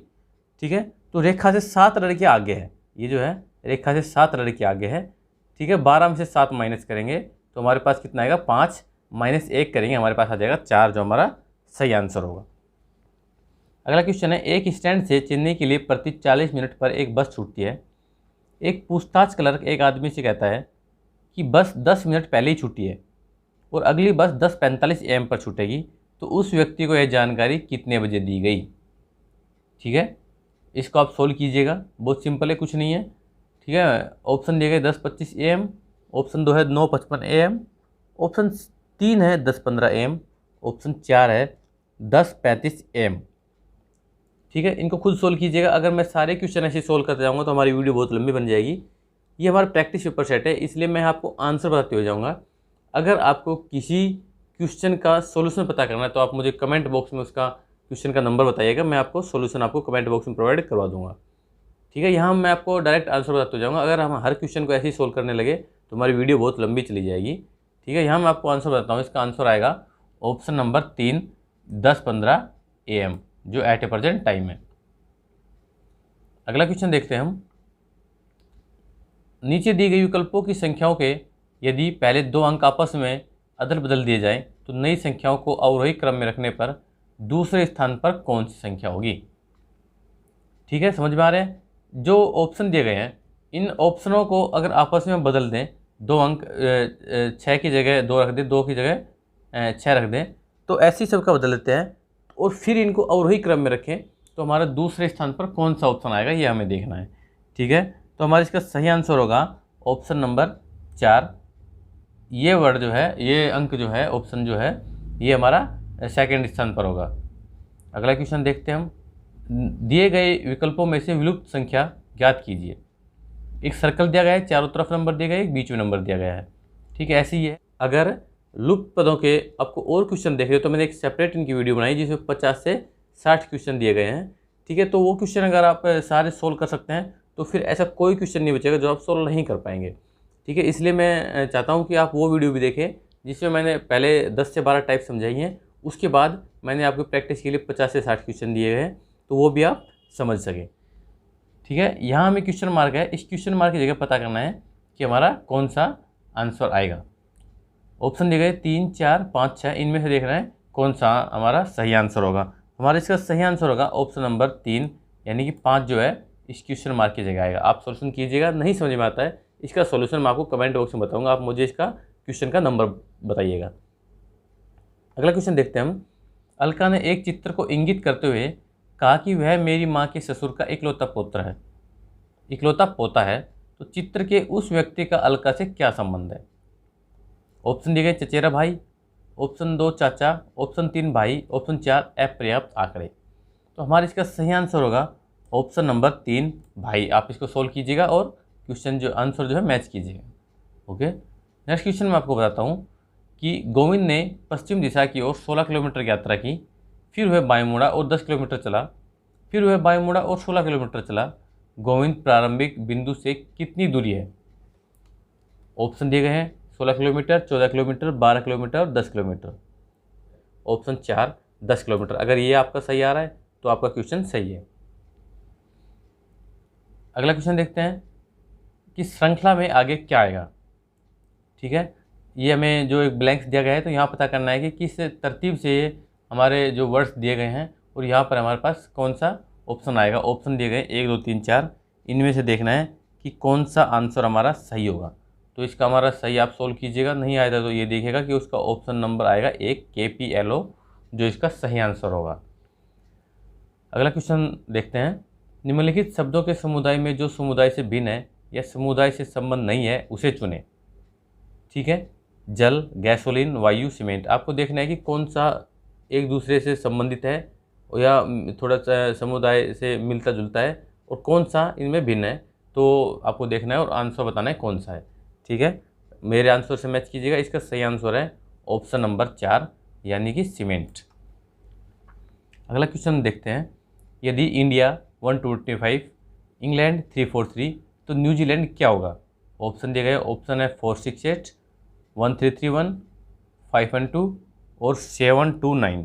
ठीक है, तो रेखा से 7 लड़कियां आगे है। ये जो है रेखा से 7 लड़कियां आगे है। ठीक है, 12 में से 7 माइनस करेंगे तो हमारे पास कितना आएगा? 5 -1 करेंगे, हमारे पास आ जाएगा 4, जो हमारा सही आंसर होगा। अगला क्वेश्चन है, एक स्टैंड से चेन्नई के लिए प्रति 40 मिनट पर एक बस छूटती है। एक पूछताछ क्लर्क एक आदमी से कहता है कि बस 10 मिनट पहले ही छूटी है और अगली बस 10:45 AM पर छूटेगी, तो उस व्यक्ति को यह जानकारी कितने बजे दी गई? ठीक है, इसको आप सोल्व कीजिएगा, बहुत सिंपल है, कुछ नहीं है। ठीक है, ऑप्शन दिए गए 10:25 AM, ऑप्शन 2 है 9:55 AM, ऑप्शन 3 है 10:15 AM, ऑप्शन 4 है 10:35 AM। ठीक है, इनको खुद सोल्व कीजिएगा। अगर मैं सारे क्वेश्चन ऐसे सोल्व करते जाऊँगा तो हमारी वीडियो बहुत लंबी बन जाएगी। ये हमारा प्रैक्टिस पेपर सेट है, इसलिए मैं आपको आंसर बताते हुए जाऊँगा। अगर आपको किसी क्वेश्चन का सोल्यूशन पता करना है तो आप मुझे कमेंट बॉक्स में उसका क्वेश्चन का नंबर बताइएगा, मैं आपको सोल्यूशन आपको कमेंट बॉक्स में प्रोवाइड करवा दूँगा। ठीक है, यहाँ मैं आपको डायरेक्ट आंसर बताते हुए जाऊँगा। अगर हम हर क्वेश्चन को ऐसे ही सोल्व करने लगे तो हमारी वीडियो बहुत लंबी चली जाएगी। ठीक है, यहाँ मैं आपको आंसर बताता हूँ। इसका आंसर आएगा ऑप्शन नंबर 3 10:15 AM, जो एट ए प्रेजेंट टाइम है। अगला क्वेश्चन देखते हैं हम। नीचे दी गई विकल्पों की संख्याओं के यदि पहले 2 अंक आपस में अदल बदल दिए जाएं तो नई संख्याओं को अवरोही क्रम में रखने पर दूसरे स्थान पर कौन सी संख्या होगी? ठीक है, समझ में आ रहे हैं? जो ऑप्शन दिए गए हैं, इन ऑप्शनों को अगर आपस में बदल दें, 2 अंक 6 की जगह 2 रख दें, 2 की जगह 6 रख दें, तो ऐसी सबका बदल देते हैं और फिर इनको अवरोही क्रम में रखें तो हमारा दूसरे स्थान पर कौन सा ऑप्शन आएगा, ये हमें देखना है। ठीक है, तो हमारा इसका सही आंसर होगा ऑप्शन नंबर 4 ये वर्ड जो है, ये अंक जो है, ऑप्शन जो है, ये हमारा सेकंड स्थान पर होगा। अगला क्वेश्चन देखते हैं हम। दिए गए विकल्पों में से विलुप्त संख्या ज्ञात कीजिए। एक सर्कल दिया गया है, चारों तरफ नंबर दिया गया है, एक बीच में नंबर दिया गया है। ठीक है, ऐसे ही है। अगर लुप्त पदों के आपको और क्वेश्चन देख रहे हो तो मैंने एक सेपरेट इनकी वीडियो बनाई जिसमें 50 से 60 क्वेश्चन दिए गए हैं। ठीक है, तो वो क्वेश्चन अगर आप सारे सोल्व कर सकते हैं तो फिर ऐसा कोई क्वेश्चन नहीं बचेगा जो आप सोल्व नहीं कर पाएंगे। ठीक है, इसलिए मैं चाहता हूँ कि आप वो वीडियो भी देखें जिसमें मैंने पहले 10 से 12 टाइप समझाई हैं, उसके बाद मैंने आपको प्रैक्टिस के लिए 50 से 60 क्वेश्चन दिए हैं, तो वो भी आप समझ सकें। ठीक है, यहाँ हमें क्वेश्चन मार्क है, इस क्वेश्चन मार्क की जगह पता करना है कि हमारा कौन सा आंसर आएगा। ऑप्शन दिए गए 3, 4, 5, 6, इनमें से देख रहे हैं कौन सा हमारा सही आंसर होगा। हमारा इसका सही आंसर होगा ऑप्शन नंबर 3, यानी कि 5 जो है इस क्वेश्चन मार्क की जगह आएगा। आप सॉल्यूशन कीजिएगा, नहीं समझ में आता है इसका सॉल्यूशन मैं आपको कमेंट बॉक्स में बताऊंगा, आप मुझे इसका क्वेश्चन का नंबर बताइएगा। अगला क्वेश्चन देखते हैं हम। अलका ने एक चित्र को इंगित करते हुए कहा कि वह मेरी माँ के ससुर का इकलौता पुत्र है, इकलौता पोता है, तो चित्र के उस व्यक्ति का अलका से क्या संबंध है। ऑप्शन दिए गए चचेरा भाई, ऑप्शन 2 चाचा, ऑप्शन 3 भाई, ऑप्शन 4 अपर्याप्त आंकड़े। तो हमारा इसका सही आंसर होगा ऑप्शन नंबर 3 भाई। आप इसको सोल्व कीजिएगा और क्वेश्चन जो आंसर जो है मैच कीजिएगा। ओके, नेक्स्ट क्वेश्चन मैं आपको बताता हूँ कि गोविंद ने पश्चिम दिशा की ओर 16 किलोमीटर की यात्रा की, फिर वह बाएं मुड़ा और 10 किलोमीटर चला, फिर वह बाएं मुड़ा और 16 किलोमीटर चला। गोविंद प्रारंभिक बिंदु से कितनी दूरी है। ऑप्शन दिए गए हैं 16 किलोमीटर, 14 किलोमीटर, 12 किलोमीटर और 10 किलोमीटर। Option 4 10 kilometre. अगर ये आपका सही आ रहा है तो आपका क्वेश्चन सही है। अगला क्वेश्चन देखते हैं कि श्रृंखला में आगे क्या आएगा। ठीक है, ये हमें जो एक ब्लैंक्स दिया गया है तो यहाँ पता करना है कि किस तरतीब से हमारे जो वर्ड्स दिए गए हैं और यहाँ पर हमारे पास कौन सा ऑप्शन आएगा। ऑप्शन दिए गए 1, 2, 3, 4, इनमें से देखना है कि कौन सा आंसर हमारा सही होगा। तो इसका हमारा सही आप सोल्व कीजिएगा, नहीं आएगा तो ये देखिएगा कि उसका ऑप्शन नंबर आएगा 1 KPLO, जो इसका सही आंसर होगा। अगला क्वेश्चन देखते हैं। निम्नलिखित शब्दों के समुदाय में जो समुदाय से भिन्न है या समुदाय से संबंध नहीं है उसे चुनें। ठीक है, जल, गैसोलीन, वायु, सीमेंट। आपको देखना है कि कौन सा एक दूसरे से संबंधित है या थोड़ा सा समुदाय से मिलता जुलता है और कौन सा इनमें भिन्न है, तो आपको देखना है और आंसर बताना है कौन सा है। ठीक है, मेरे आंसर से मैच कीजिएगा। इसका सही आंसर है ऑप्शन नंबर 4, यानी कि सीमेंट। अगला क्वेश्चन देखते हैं। यदि इंडिया 125, इंग्लैंड 343, तो न्यूजीलैंड क्या होगा। ऑप्शन दिए गए, ऑप्शन है 468, 1331, 512 और 729।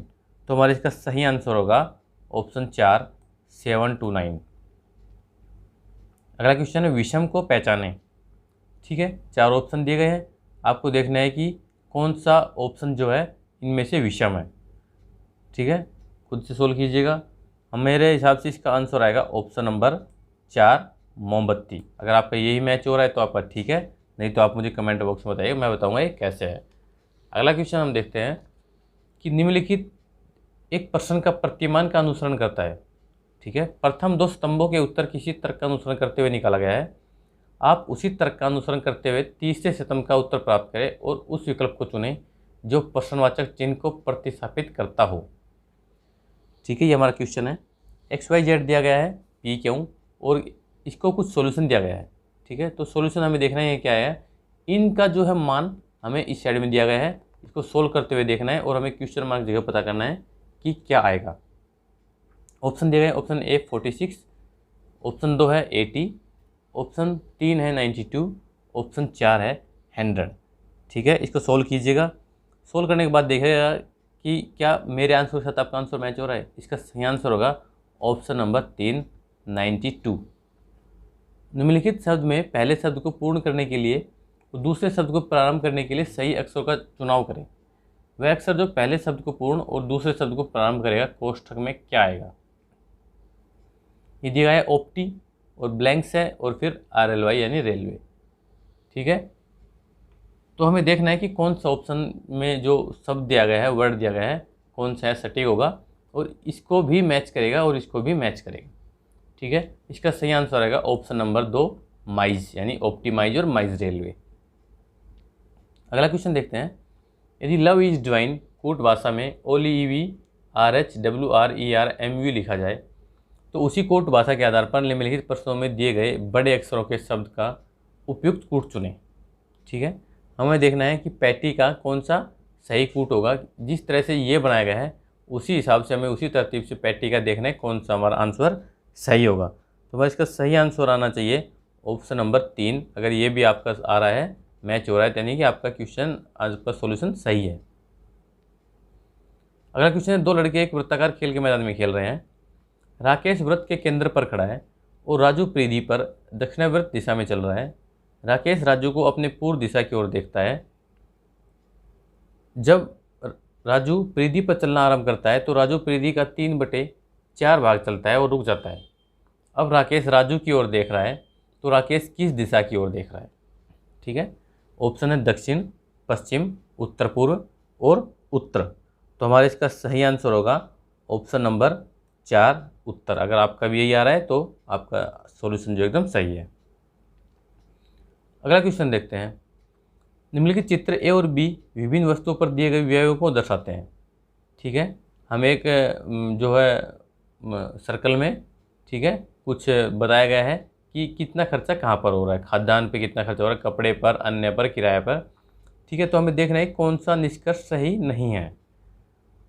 तो हमारा इसका सही आंसर होगा ऑप्शन 4 729। अगला क्वेश्चन है विषम को पहचानें। ठीक है, 4 ऑप्शन दिए गए हैं, आपको देखना है कि कौन सा ऑप्शन जो है इनमें से विषम है। ठीक है, खुद से सोल्व कीजिएगा। मेरे हिसाब से इसका आंसर आएगा ऑप्शन नंबर 4 मोमबत्ती। अगर आपका यही मैच हो रहा है तो आपका ठीक है, नहीं तो आप मुझे कमेंट बॉक्स में बताइए, मैं बताऊंगा ये कैसे है। अगला क्वेश्चन हम देखते हैं कि निम्नलिखित एक प्रश्न का प्रतिमान का अनुसरण करता है। ठीक है, प्रथम 2 स्तंभों के उत्तर किसी तर्क का अनुसरण करते हुए निकाला गया है। आप उसी तर्क का अनुसरण करते हुए तीसरे स्तंभ का उत्तर प्राप्त करें और उस विकल्प को चुनें जो प्रश्नवाचक चिन्ह को प्रतिस्थापित करता हो। ठीक है, ये हमारा क्वेश्चन है। XYZ दिया गया है, PQ, और इसको कुछ सॉल्यूशन दिया गया है। ठीक है, तो सॉल्यूशन हमें देखना है क्या है। इनका जो है मान हमें इस साइड में दिया गया है, इसको सोल्व करते हुए देखना है और हमें क्वेश्चन मार्क जगह पता करना है कि क्या आएगा। ऑप्शन दिए गए, ऑप्शन A 46, ऑप्शन 2 है 80, ऑप्शन 3 है 92, ऑप्शन 4 है 100। ठीक है, इसको सोल्व कीजिएगा। सोल्व करने के बाद देखिएगा कि क्या मेरे आंसर के साथ आपका आंसर मैच हो रहा है। इसका सही आंसर होगा ऑप्शन नंबर 3 92। निम्नलिखित शब्द में पहले शब्द को पूर्ण करने के लिए और दूसरे शब्द को प्रारंभ करने के लिए सही अक्षर का चुनाव करें। वह अक्षर जो पहले शब्द को पूर्ण और दूसरे शब्द को प्रारंभ करेगा कोष्ठक में क्या आएगा। ये दिया गया है ओप्टी और ब्लैंक्स है और फिर RLY यानी रेलवे। ठीक है, तो हमें देखना है कि कौन सा ऑप्शन में जो शब्द दिया गया है, वर्ड दिया गया है, कौन सा है सटीक होगा और इसको भी मैच करेगा और इसको भी मैच करेगा। ठीक है, इसका सही आंसर आएगा ऑप्शन नंबर 2 माइज, यानी ऑप्टिमाइज और माइज रेलवे। अगला क्वेश्चन देखते हैं, यदि लव इज डिवाइन कूट भाषा में OLEVRHWRERMU लिखा जाए तो उसी कूट भाषा के आधार पर निम्नलिखित प्रश्नों में दिए गए बड़े अक्षरों के शब्द का उपयुक्त कूट चुनें। ठीक है, हमें देखना है कि पैटी का कौन सा सही कूट होगा। जिस तरह से ये बनाया गया है उसी हिसाब से हमें उसी तरतीब से पैटी का देखना है कौन सा हमारा आंसर सही होगा। तो बस इसका सही आंसर आना चाहिए ऑप्शन नंबर 3। अगर ये भी आपका आ रहा है, मैच हो रहा है, यानी कि आपका क्वेश्चन आज का सॉल्यूशन सही है। अगला क्वेश्चन है, दो लड़के एक वृत्ताकार खेल के मैदान में खेल रहे हैं। राकेश वृत्त के केंद्र पर खड़ा है और राजू परिधि पर दक्षिणावर्त दिशा में चल रहा है। राकेश राजू को अपने पूर्व दिशा की ओर देखता है। जब राजू परिधि पर चलना आरंभ करता है तो राजू परिधि का 3/4 भाग चलता है और रुक जाता है। अब राकेश राजू की ओर देख रहा है तो राकेश किस दिशा की ओर देख रहा है? ठीक है, ऑप्शन है दक्षिण, पश्चिम, उत्तर पूर्व और उत्तर। तो हमारा इसका सही आंसर होगा ऑप्शन नंबर 4 उत्तर। अगर आपका भी यही आ रहा है तो आपका सॉल्यूशन जो एकदम सही है। अगला क्वेश्चन देखते हैं, निम्नलिखित चित्र ए और बी विभिन्न वस्तुओं पर दिए गए व्ययों को दर्शाते हैं। ठीक है, हम एक जो है सर्कल में, ठीक है, कुछ बताया गया है कि कितना खर्चा कहाँ पर हो रहा है, खाद्यान्न पे कितना खर्चा हो रहा है, कपड़े पर, अन्य पर, किराए पर। ठीक है, तो हमें देखना है कौन सा निष्कर्ष सही नहीं है।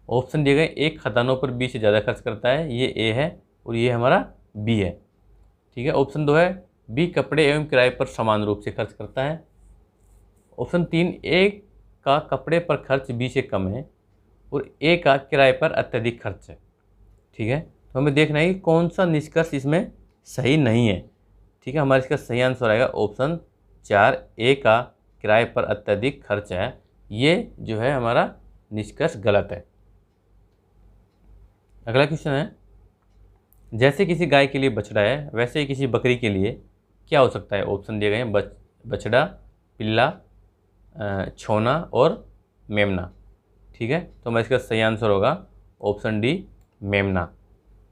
ऑप्शन दिए गए, एक खाद्यान्नों पर बी से ज़्यादा खर्च करता है, ये ए है, और ये हमारा बी है। ठीक है, ऑप्शन 2 है बी कपड़े एवं किराए पर समान रूप से खर्च करता है। ऑप्शन 3, ए का कपड़े पर खर्च बी से कम है और ए का किराए पर अत्यधिक खर्च है। ठीक है, तो हमें देखना है कि कौन सा निष्कर्ष इसमें सही नहीं है। ठीक है, हमारा इसका सही आंसर आएगा ऑप्शन 4, ए का किराए पर अत्यधिक खर्च है। ये जो है हमारा निष्कर्ष गलत है। अगला क्वेश्चन है, जैसे किसी गाय के लिए बछड़ा है वैसे ही किसी बकरी के लिए क्या हो सकता है? ऑप्शन दिए गए हैं बछड़ा, पिल्ला, छोना और मेमना। ठीक है, तो हमारा इसका सही आंसर होगा ऑप्शन डी मेमना।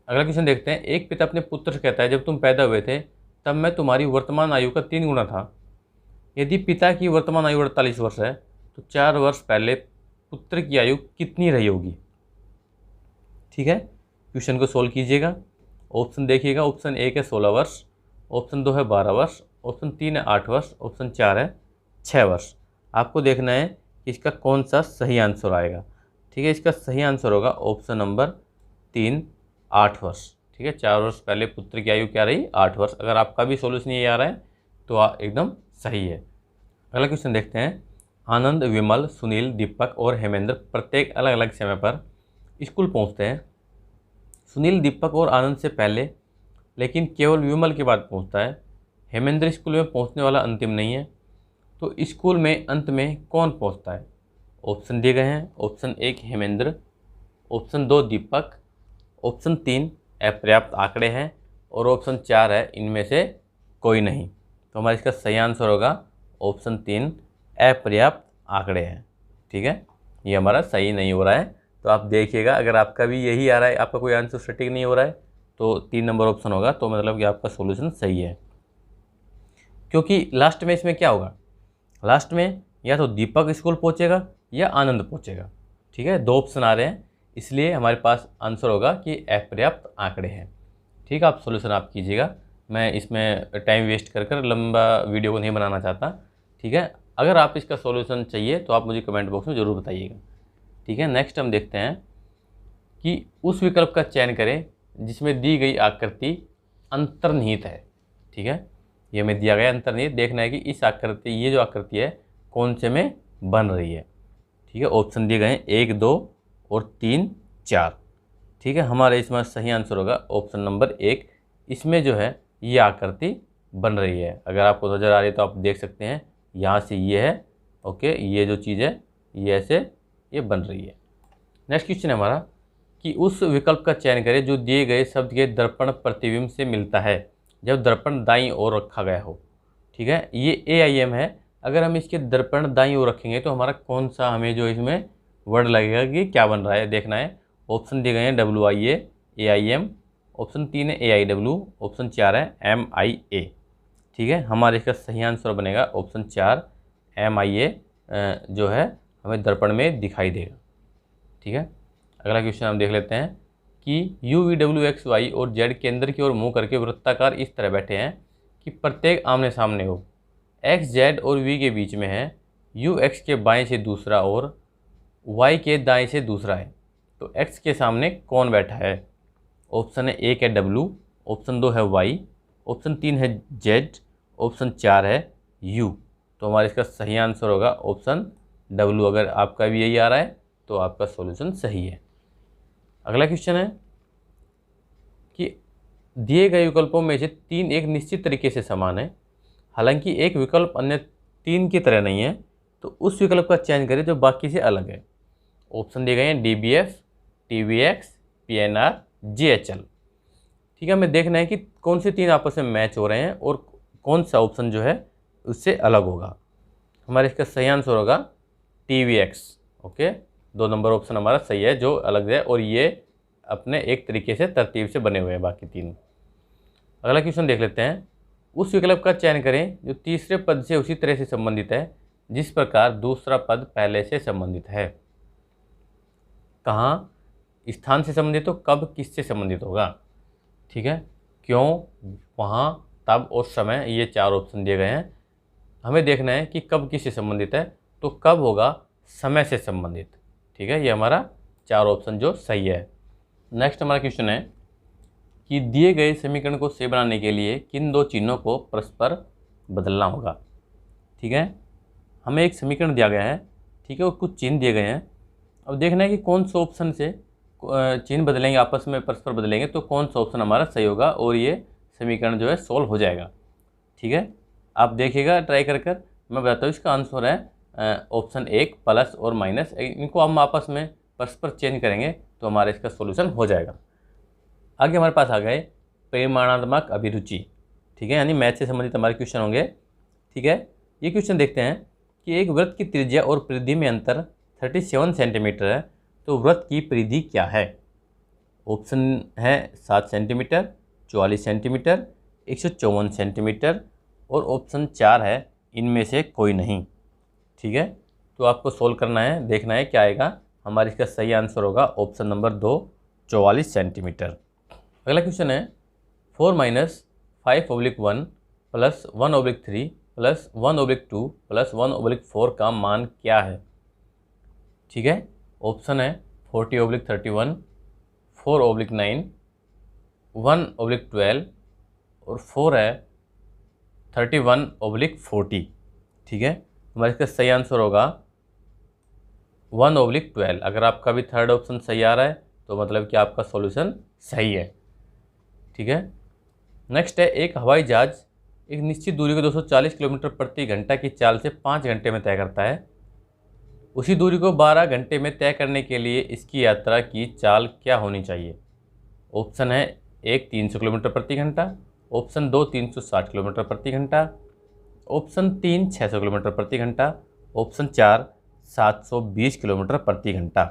अगला क्वेश्चन देखते हैं, एक पिता अपने पुत्र से कहता है, जब तुम पैदा हुए थे तब मैं तुम्हारी वर्तमान आयु का 3 गुना था। यदि पिता की वर्तमान आयु 48 वर्ष है तो 4 वर्ष पहले पुत्र की आयु कितनी रही होगी? ठीक है, क्वेश्चन को सोल्व कीजिएगा। ऑप्शन देखिएगा, ऑप्शन 1 है 16 वर्ष, ऑप्शन 2 है 12 वर्ष, ऑप्शन 3 है 8 वर्ष, ऑप्शन 4 है 6 वर्ष। आपको देखना है कि इसका कौन सा सही आंसर आएगा। ठीक है, इसका सही आंसर होगा ऑप्शन नंबर 3 8 वर्ष। ठीक है, 4 वर्ष पहले पुत्र की आयु क्या रही? 8 वर्ष। अगर आपका भी सॉल्यूशन ये आ रहा है तो एकदम सही है। अगला क्वेश्चन देखते हैं, आनंद, विमल, सुनील, दीपक और हेमेंद्र प्रत्येक अलग अलग समय पर स्कूल पहुंचते हैं। सुनील दीपक और आनंद से पहले लेकिन केवल विमल के बाद पहुंचता है। हेमेंद्र स्कूल में पहुंचने वाला अंतिम नहीं है, तो स्कूल में अंत में कौन पहुंचता है? ऑप्शन दिए गए हैं, ऑप्शन 1 हेमेंद्र, ऑप्शन 2 दीपक, ऑप्शन 3 अपर्याप्त आंकड़े हैं और ऑप्शन 4 है इनमें से कोई नहीं। तो हमारा इसका सही आंसर होगा ऑप्शन 3 अपर्याप्त आंकड़े हैं। ठीक है, ये हमारा सही नहीं हो रहा है। तो आप देखिएगा, अगर आपका भी यही आ रहा है, आपका कोई आंसर सटीक नहीं हो रहा है तो 3 नंबर ऑप्शन होगा, तो मतलब कि आपका सॉल्यूशन सही है। क्योंकि लास्ट में इसमें क्या होगा, लास्ट में या तो दीपक स्कूल पहुंचेगा या आनंद पहुंचेगा। ठीक है, 2 ऑप्शन आ रहे हैं, इसलिए हमारे पास आंसर होगा कि अपर्याप्त आंकड़े हैं। ठीक है, आप सॉल्यूशन आप कीजिएगा, मैं इसमें टाइम वेस्ट कर लंबा वीडियो को नहीं बनाना चाहता। ठीक है, अगर आप इसका सॉल्यूशन चाहिए तो आप मुझे कमेंट बॉक्स में ज़रूर बताइएगा। ठीक है, नेक्स्ट हम देखते हैं कि उस विकल्प का चयन करें जिसमें दी गई आकृति अंतर्निहित है। ठीक है, ये हमें दिया गया अंतर्निहित, देखना है कि इस आकृति, ये जो आकृति है कौन से में बन रही है। ठीक है, ऑप्शन दिए गए हैं 1, 2 और 3, 4। ठीक है, हमारे इसमें सही आंसर होगा ऑप्शन नंबर 1। इसमें जो है ये आकृति बन रही है। अगर आपको नज़र आ रही है तो आप देख सकते हैं, यहाँ से ये है, ओके, ये जो चीज़ है ये ऐसे ये बन रही है। नेक्स्ट क्वेश्चन है हमारा कि उस विकल्प का चयन करें जो दिए गए शब्द के दर्पण प्रतिबिंब से मिलता है जब दर्पण दाईं ओर रखा गया हो। ठीक है, ये AIM है। अगर हम इसके दर्पण दाईं ओर रखेंगे तो हमारा कौन सा, हमें जो इसमें वर्ड लगेगा कि क्या बन रहा है देखना है। ऑप्शन दिए गए हैं WIA, AIM, ऑप्शन 3 है AIW, ऑप्शन 4 है MIA। ठीक है, हमारे इसका सही आंसर बनेगा ऑप्शन 4 MIA, जो है हमें दर्पण में दिखाई देगा। ठीक है, अगला क्वेश्चन हम देख लेते हैं कि U V W X Y और जेड केंद्र की ओर मुंह करके वृत्ताकार इस तरह बैठे हैं कि प्रत्येक आमने सामने हो। एक्स जेड और वी के बीच में है, यू एक्स के बाएं से दूसरा और वाई के दाएं से दूसरा है, तो एक्स के सामने कौन बैठा है? ऑप्शन है 1 है डब्ल्यू, ऑप्शन 2 है वाई, ऑप्शन 3 है जेड, ऑप्शन 4 है यू। तो हमारा इसका सही आंसर होगा ऑप्शन डब्ल्यू। अगर आपका भी यही आ रहा है तो आपका सॉल्यूशन सही है। अगला क्वेश्चन है कि दिए गए विकल्पों में से 3 एक निश्चित तरीके से समान है, हालांकि एक विकल्प अन्य 3 की तरह नहीं है, तो उस विकल्प का चयन करें जो बाकी से अलग है। ऑप्शन दिए गए हैं DBF, TVX, PNR, JHL। ठीक है, हमें देखना है कि कौन से 3 आपस में मैच हो रहे हैं और कौन सा ऑप्शन जो है उससे अलग होगा। हमारे इसका सही आंसर होगा TVX। ओके, 2 नंबर ऑप्शन हमारा सही है, जो अलग है और ये अपने एक तरीके से तरतीब से बने हुए हैं बाकी 3। अगला क्वेश्चन देख लेते हैं। उस विकल्प का चयन करें जो तीसरे पद से उसी तरह से संबंधित है जिस प्रकार दूसरा पद पहले से संबंधित है। कहाँ स्थान से संबंधित हो, कब किससे संबंधित होगा। ठीक है, क्यों, वहाँ, तब और समय, ये 4 ऑप्शन दिए गए हैं। हमें देखना है कि कब किससे संबंधित है, तो कब होगा समय से संबंधित। ठीक है, ये हमारा 4 ऑप्शन जो सही है। नेक्स्ट हमारा क्वेश्चन है कि दिए गए समीकरण को सही बनाने के लिए किन 2 चिन्हों को परस्पर बदलना होगा। ठीक है, हमें एक समीकरण दिया गया है, ठीक है, और कुछ चिन्ह दिए गए हैं। अब देखना है कि कौन सा ऑप्शन से चिन्ह बदलेंगे, आपस में परस्पर बदलेंगे, तो कौन सा ऑप्शन हमारा सही होगा और ये समीकरण जो है सॉल्व हो जाएगा। ठीक है, आप देखिएगा ट्राई कर कर। मैं बताता हूँ, इसका आंसर है ऑप्शन 1 प्लस और माइनस। इनको हम आपस में परस्पर चेंज करेंगे तो हमारा इसका सॉल्यूशन हो जाएगा। आगे हमारे पास आ गए परिमाणात्मक अभिरुचि। ठीक है, यानी मैथ से संबंधित हमारे क्वेश्चन होंगे। ठीक है, ये क्वेश्चन देखते हैं कि एक वृत्त की त्रिज्या और परिधि में अंतर 37 सेंटीमीटर है, तो वृत्त की परिधि क्या है। ऑप्शन है 7 सेंटीमीटर, 44 सेंटीमीटर, 154 सेंटीमीटर और ऑप्शन 4 है इनमें से कोई नहीं। ठीक है, तो आपको सोल्व करना है, देखना है क्या आएगा। हमारा इसका सही आंसर होगा ऑप्शन नंबर 2, 44 सेंटीमीटर। अगला क्वेश्चन है 4 - 5/1 + 1/3 + 1/2 + 1/4 का मान क्या है। ठीक है, ऑप्शन है 40/31, 4/9, 1/12 और 4 है 31/40। ठीक है, हमारा इसका सही आंसर होगा 1/12। अगर आपका भी थर्ड ऑप्शन सही आ रहा है तो मतलब कि आपका सॉल्यूशन सही है। ठीक है, नेक्स्ट है एक हवाई जहाज एक निश्चित दूरी को 240 किलोमीटर प्रति घंटा की चाल से 5 घंटे में तय करता है। उसी दूरी को 12 घंटे में तय करने के लिए इसकी यात्रा की चाल क्या होनी चाहिए। ऑप्शन है 1 300 किलोमीटर प्रति घंटा, ऑप्शन 2 360 किलोमीटर प्रति घंटा, ऑप्शन 3 600 किलोमीटर प्रति घंटा, ऑप्शन 4 720 किलोमीटर प्रति घंटा।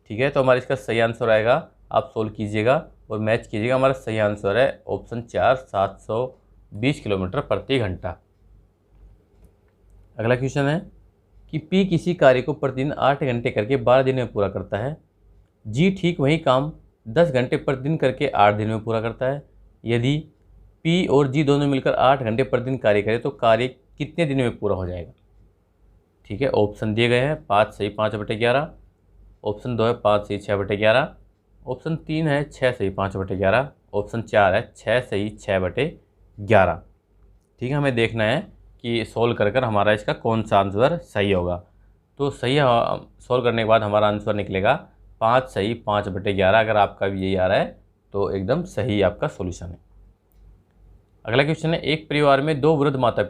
ठीक है, तो हमारा इसका सही आंसर आएगा, आप सोल्व कीजिएगा और मैच कीजिएगा। हमारा सही आंसर है ऑप्शन 4 720 किलोमीटर प्रति घंटा। अगला क्वेश्चन है कि P किसी कार्य को प्रतिदिन 8 घंटे करके 12 दिन में पूरा करता है। G ठीक वही काम 10 घंटे प्रतिदिन करके 8 दिन में पूरा करता है। यदि P और G दोनों मिलकर 8 घंटे प्रतिदिन कार्य करें तो कार्य कितने दिन में पूरा हो जाएगा। ठीक है, ऑप्शन दिए गए हैं 5 सही 5/11, ऑप्शन 2 है 5 सही 6/11, ऑप्शन 3 है 6 सही 5/11, ऑप्शन 4 है 6 सही 6/11। ठीक है, हमें देखना है कि सोल्व कर कर हमारा इसका कौन सा आंसर सही होगा। तो सही सोल्व करने के बाद हमारा आंसर निकलेगा 5 सही 5/11। अगर आपका भी यही आ रहा है तो एकदम सही आपका सोल्यूशन है। अगला क्वेश्चन है एक परिवार में 2 वृद्ध माता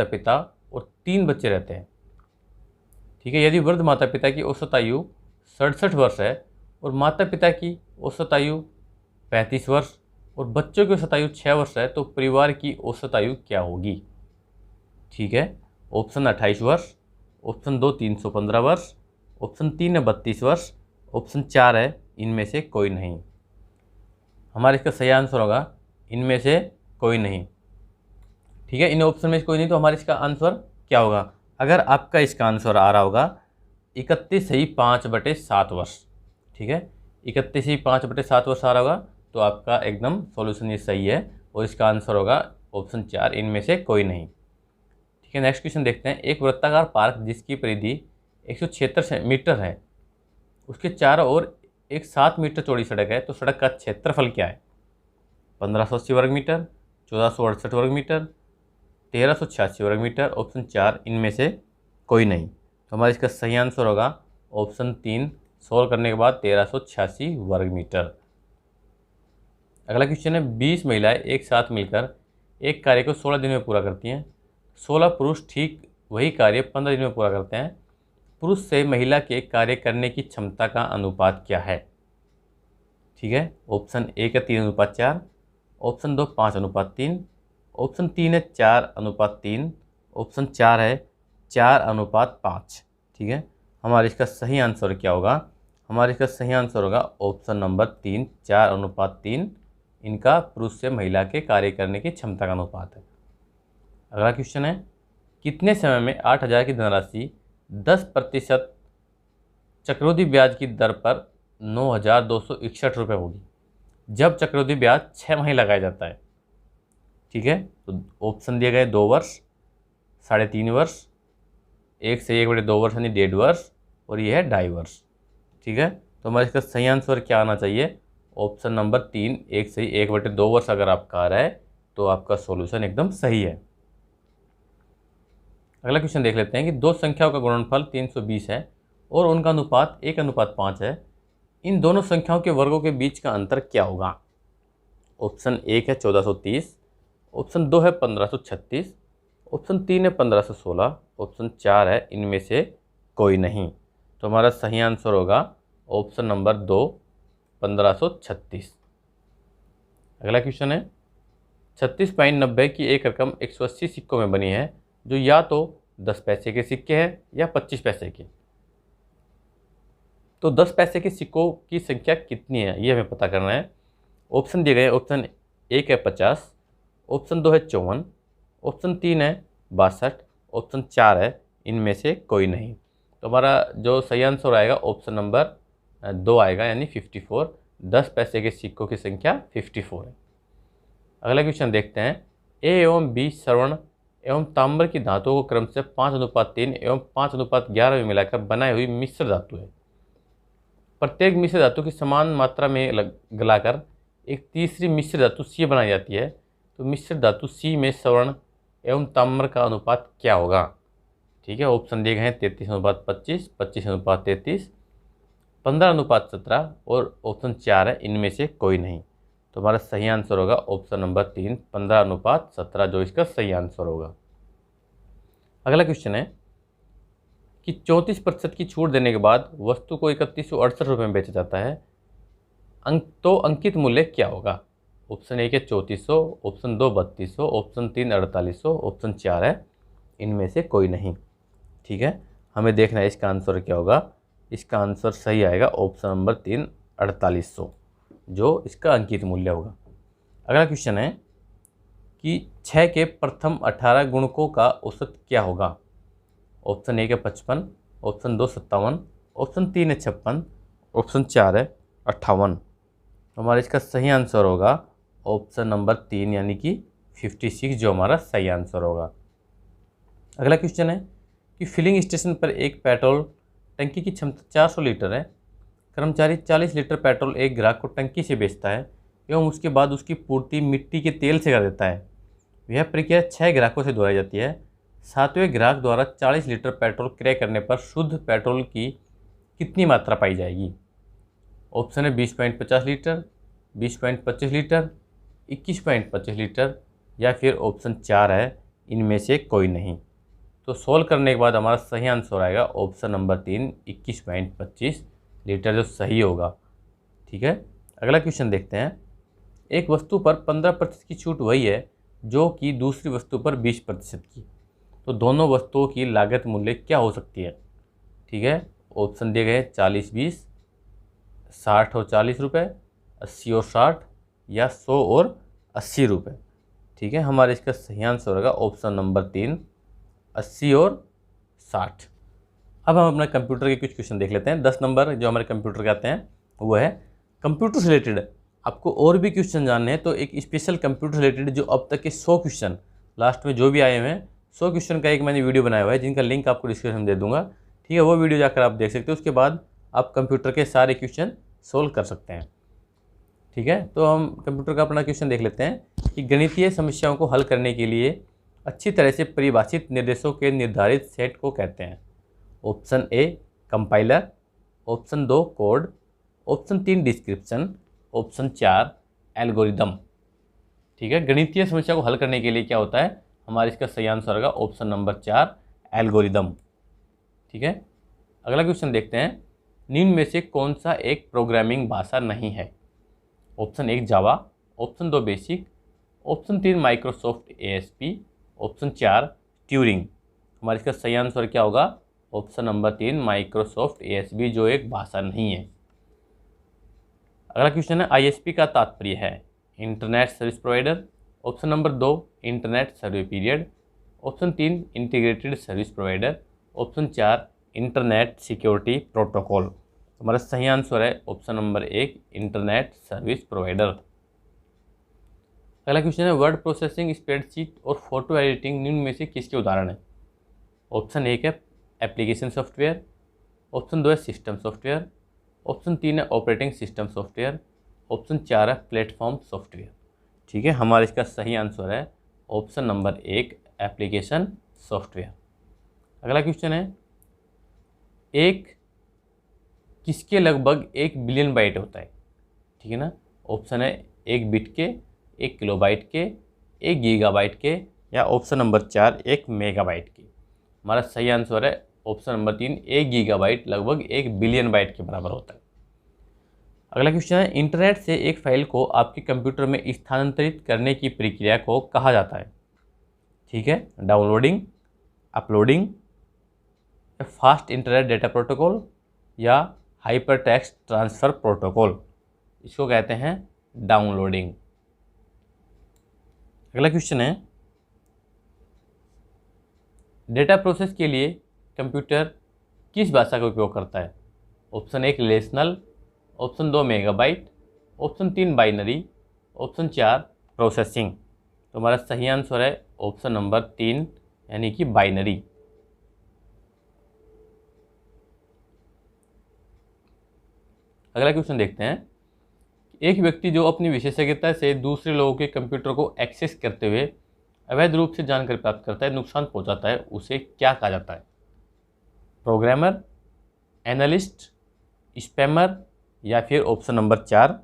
पिता और 3 बच्चे रहते हैं। ठीक है, यदि वृद्ध माता पिता की औसत आयु 67 वर्ष है और माता पिता की औसत आयु 35 वर्ष और बच्चों की औसत आयु 6 वर्ष है, तो परिवार की औसत आयु क्या होगी। ठीक है, ऑप्शन 28 वर्ष, ऑप्शन 2 315 वर्ष, ऑप्शन 3 है 32 वर्ष, ऑप्शन 4 है इनमें से कोई नहीं। हमारा इसका सही आंसर होगा इनमें से कोई नहीं। ठीक है, इन ऑप्शन में से कोई नहीं, तो हमारा इसका आंसर क्या होगा, अगर आपका इसका आंसर आ रहा होगा 31/5/7 वर्ष, ठीक है, 31/5/7 वर्ष आ रहा होगा, तो आपका एकदम सॉल्यूशन ये सही है और इसका आंसर होगा ऑप्शन 4, इनमें से कोई नहीं। ठीक है, नेक्स्ट क्वेश्चन देखते हैं। एक वृत्ताकार पार्क जिसकी परिधि 176 मीटर है, उसके चारों ओर एक 7 मीटर चौड़ी सड़क है, तो सड़क का क्षेत्रफल क्या है? 1580 वर्ग मीटर, 1468 वर्ग मीटर, 1386 वर्ग मीटर, ऑप्शन 4, इनमें से कोई नहीं। तो हमारा इसका सही आंसर होगा ऑप्शन 3, सोल्व करने के बाद 1386 वर्ग मीटर। अगला क्वेश्चन है, 20 महिलाएं एक साथ मिलकर एक कार्य को 16 दिन में पूरा करती हैं। 16 पुरुष ठीक वही कार्य 15 दिन में पूरा करते हैं। पुरुष से महिला के कार्य करने की क्षमता का अनुपात क्या है? ठीक है, ऑप्शन 1 है 3:4, ऑप्शन 2 5:3, ऑप्शन 3 है 4:3, ऑप्शन 4 है 4:5। ठीक है, हमारे इसका सही आंसर क्या होगा? हमारे इसका सही आंसर होगा ऑप्शन नंबर 3, 4:3। इनका पुरुष से महिला के कार्य करने की क्षमता का अनुपात है। अगला क्वेश्चन है, कितने समय में 8,000 की धनराशि 10% चक्रवृद्धि ब्याज की दर पर 9,261 रुपये होगी, जब चक्रवृद्धि ब्याज 6 महीने लगाया जाता है? ठीक है, तो ऑप्शन दिए गए 2 वर्ष, 3.5 वर्ष, 1 से 1/2 वर्ष यानी 1.5 वर्ष, और ये है 2.5 वर्ष। ठीक है, तो हमारे इसका सही आंसर क्या आना चाहिए? ऑप्शन नंबर 3, 1 से 1/2 वर्ष अगर आपका आ रहा है तो आपका सॉल्यूशन एकदम सही है। अगला क्वेश्चन देख लेते हैं कि दो संख्याओं का गुणनफल 320 है और उनका अनुपात 1:5 है। इन दोनों संख्याओं के वर्गों के बीच का अंतर क्या होगा? ऑप्शन 1 है 1430, ऑप्शन 2 है 1536, ऑप्शन 3 है 1516, ऑप्शन 4 है इनमें से कोई नहीं। तो हमारा सही आंसर होगा ऑप्शन नंबर 2, 1536। अगला क्वेश्चन है, 36.90 की एक रकम 180 सिक्कों में बनी है, जो या तो 10 पैसे के सिक्के हैं या 25 पैसे के। तो 10 पैसे के सिक्कों की संख्या कितनी है ये हमें पता करना है। ऑप्शन दिए गए, ऑप्शन 1 है 50, ऑप्शन 2 है 54, ऑप्शन 3 है 62, ऑप्शन 4 है इनमें से कोई नहीं। तो हमारा जो सही आंसर आएगा ऑप्शन नंबर 2 आएगा, यानी 54। 10 पैसे के सिक्कों की संख्या 54 है। अगला क्वेश्चन देखते हैं, ए एवं बी स्वर्ण एवं ताम्र की धातुओं को क्रम से 5:3 एवं 5:11 में मिलाकर बनाई हुई मिश्र धातु है। प्रत्येक मिश्र धातु की समान मात्रा में गलाकर एक तीसरी मिश्र धातु सी बनाई जाती है। तो मिश्र धातु सी में स्वर्ण एवं ताम्र का अनुपात क्या होगा? ठीक है, ऑप्शन दिए गए हैं 33:25, 25:33, 15:17 और ऑप्शन 4 है इनमें से कोई नहीं। तो हमारा सही आंसर होगा ऑप्शन नंबर 3, 15:17, जो इसका सही आंसर होगा। अगला क्वेश्चन है कि 34% की छूट देने के बाद वस्तु को 3168 रुपये में बेचा जाता है, तो अंकित मूल्य क्या होगा? ऑप्शन 1 है 3400, ऑप्शन 2 3200, ऑप्शन 3 4800, ऑप्शन 4 है इनमें से कोई नहीं। ठीक है, हमें देखना है इसका आंसर क्या होगा। इसका आंसर सही आएगा ऑप्शन नंबर 3, 4800, जो इसका अंकित मूल्य होगा। अगला क्वेश्चन है कि 6 के प्रथम 18 गुणकों का औसत क्या होगा? ऑप्शन 1 है 55, ऑप्शन 2 57, ऑप्शन 3 है 56, ऑप्शन 4 है 58। हमारा इसका सही आंसर होगा ऑप्शन नंबर 3, यानी कि 56, जो हमारा सही आंसर होगा। अगला क्वेश्चन है कि फिलिंग स्टेशन पर एक पेट्रोल टंकी की क्षमता 400 लीटर है। कर्मचारी 40 लीटर पेट्रोल एक ग्राहक को टंकी से बेचता है एवं उसके बाद उसकी पूर्ति मिट्टी के तेल से कर देता है। यह प्रक्रिया 6 ग्राहकों से दोहराई जाती है। 7वें ग्राहक द्वारा 40 लीटर पेट्रोल क्रय करने पर शुद्ध पेट्रोल की कितनी मात्रा पाई जाएगी? ऑप्शन है 20.50 लीटर, 20.25 लीटर, 21.25 लीटर, या फिर ऑप्शन 4 है इनमें से कोई नहीं। तो सोल्व करने के बाद हमारा सही आंसर आएगा ऑप्शन नंबर 3, 21.25 लीटर, जो सही होगा। ठीक है, अगला क्वेश्चन देखते हैं। एक वस्तु पर 15% की छूट वही है जो कि दूसरी वस्तु पर 20% की। तो दोनों वस्तुओं की लागत मूल्य क्या हो सकती है? ठीक है, ऑप्शन दिए गए 40-20, 60 और 40 रुपये, 80 और 60, या 100 और 80 रुपये। ठीक है, हमारे इसका सही आंसर होगा ऑप्शन नंबर 3, 80 और 60। अब हम अपना कंप्यूटर के कुछ क्वेश्चन देख लेते हैं। 10 नंबर जो हमारे कंप्यूटर के आते हैं वो है कंप्यूटर से रिलेटेड। आपको और भी क्वेश्चन जानने हैं तो एक स्पेशल कंप्यूटर से रिलेटेड जो अब तक के 100 क्वेश्चन लास्ट में जो भी आए हुए हैं 100 क्वेश्चन का एक मैंने वीडियो बनाया हुआ है, जिनका लिंक आपको डिस्क्रिप्शन में दे दूंगा। ठीक है, वो वीडियो जाकर आप देख सकते हो। उसके बाद आप कंप्यूटर के सारे क्वेश्चन सोल्व कर सकते हैं। ठीक है, तो हम कंप्यूटर का अपना क्वेश्चन देख लेते हैं कि गणितीय समस्याओं को हल करने के लिए अच्छी तरह से परिभाषित निर्देशों के निर्धारित सेट को कहते हैं। Option A compiler, option 2 code, option 3 description, option 4 algorithm. ठीक है, गणितीय समस्या को हल करने के लिए क्या होता है, हमारे इसका सही आंसर होगा ऑप्शन नंबर 4 एल्गोरिदम। ठीक है, अगला क्वेश्चन देखते हैं। निम्न में से कौन सा एक प्रोग्रामिंग भाषा नहीं है? Option 1 Java, option 2 BASIC, option 3 Microsoft ASP, option 4 Turing. हमारे इसका सही आंसर क्या होगा? ऑप्शन नंबर 3 माइक्रोसॉफ्ट ASP, जो एक भाषा नहीं है। अगला क्वेश्चन है ISP का तात्पर्य है internet service provider, option number 2 internet survey period, option 3 integrated service provider, option 4 internet security protocol. हमारा सही आंसर है option number 1 internet service provider. अगला क्वेश्चन है वर्ड प्रोसेसिंग, स्प्रेडशीट और फोटो एडिटिंग निम्न में से किसके उदाहरण है? ऑप्शन 1 है एप्लीकेशन सॉफ्टवेयर, ऑप्शन 2 है सिस्टम सॉफ्टवेयर, ऑप्शन 3 है ऑपरेटिंग सिस्टम सॉफ्टवेयर, ऑप्शन 4 है प्लेटफॉर्म सॉफ्टवेयर। ठीक है, हमारा इसका सही आंसर है ऑप्शन नंबर 1 एप्लीकेशन सॉफ्टवेयर। अगला क्वेश्चन है एक किसके लगभग 1 बिलियन बाइट होता है? ठीक है ना, ऑप्शन है 1 बिट के, 1 किलोबाइट के, 1 गीगाबाइट के, या ऑप्शन नंबर 4 1 मेगाबाइट के। हमारा सही आंसर है ऑप्शन नंबर 3 1 गीगाबाइट लगभग 1 बिलियन बाइट के बराबर होता है। अगला क्वेश्चन है इंटरनेट से एक फाइल को आपके कंप्यूटर में स्थानांतरित करने की प्रक्रिया को कहा जाता है? ठीक है, downloading, uploading, fast internet data protocol, या हाइपर टेक्स्ट ट्रांसफ़र प्रोटोकॉल। इसको कहते हैं डाउनलोडिंग। अगला क्वेश्चन है डेटा प्रोसेस के लिए कंप्यूटर किस भाषा का उपयोग करता है? Option 1 relational, option 2 megabyte, option 3 binary, option 4 processing. तो हमारा सही आंसर है ऑप्शन नंबर 3 यानी कि बाइनरी। अगला क्वेश्चन देखते हैं। एक व्यक्ति जो अपनी विशेषज्ञता से दूसरे लोगों के कंप्यूटर को एक्सेस करते हुए अवैध रूप से जानकारी प्राप्त करता है, नुकसान पहुंचाता है, उसे क्या कहा जाता है? प्रोग्रामर, एनालिस्ट, स्पैमर, या फिर ऑप्शन नंबर 4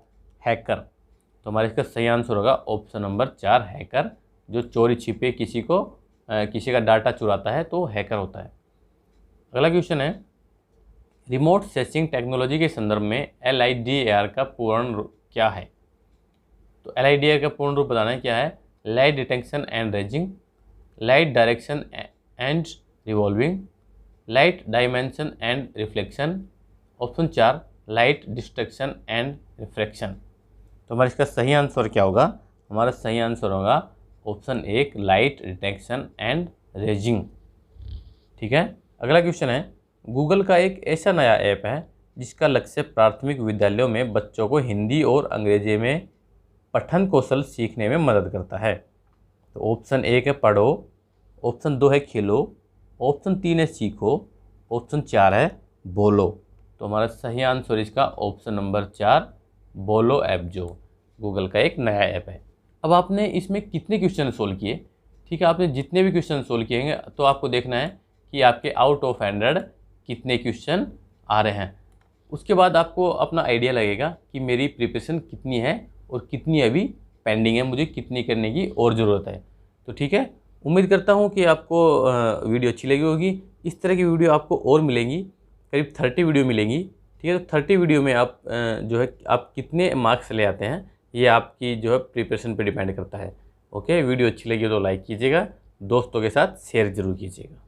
हैकर। तो हमारे इसका सही आंसर होगा ऑप्शन नंबर 4 हैकर, जो चोरी छिपे किसी का डाटा चुराता है तो हैकर होता है। अगला क्वेश्चन है रिमोट सेंसिंग टेक्नोलॉजी के संदर्भ में LIDAR का पूर्ण रूप क्या है? तो LIDAR का पूर्ण रूप बताना है क्या है? Light detection and raising, light direction and revolving, light dimension and reflection, option 4 light destruction and refraction. तो हमारा इसका सही आंसर क्या होगा? हमारा सही आंसर होगा option 1 light detection and raising. ठीक है, अगला क्वेश्चन है गूगल का एक ऐसा नया ऐप है जिसका लक्ष्य प्राथमिक विद्यालयों में बच्चों को हिंदी और अंग्रेजी में पठन कौशल सीखने में मदद करता है। तो ऑप्शन 1 है पढ़ो, ऑप्शन 2 है खेलो, ऑप्शन 3 है सीखो, ऑप्शन 4 है बोलो। तो हमारा सही आंसर इसका ऑप्शन नंबर 4 बोलो ऐप, जो गूगल का एक नया ऐप है। अब आपने इसमें कितने क्वेश्चन सोल्व किए? ठीक है, आपने जितने भी क्वेश्चन सोल्व किए तो आपको देखना है कि आपके आउट ऑफ 100 कितने क्वेश्चन आ रहे हैं। उसके बाद आपको अपना आइडिया लगेगा कि मेरी प्रिपरेशन कितनी है और कितनी अभी पेंडिंग है, मुझे कितनी करने की और ज़रूरत है। तो ठीक है, उम्मीद करता हूँ कि आपको वीडियो अच्छी लगी होगी। इस तरह की वीडियो आपको और मिलेंगी, करीब 30 वीडियो मिलेंगी। ठीक है, तो 30 वीडियो में आप जो है आप कितने मार्क्स ले आते हैं, ये आपकी जो है प्रिपरेशन पे डिपेंड करता है। ओके, वीडियो अच्छी लगी हो तो लाइक कीजिएगा, दोस्तों के साथ शेयर ज़रूर कीजिएगा।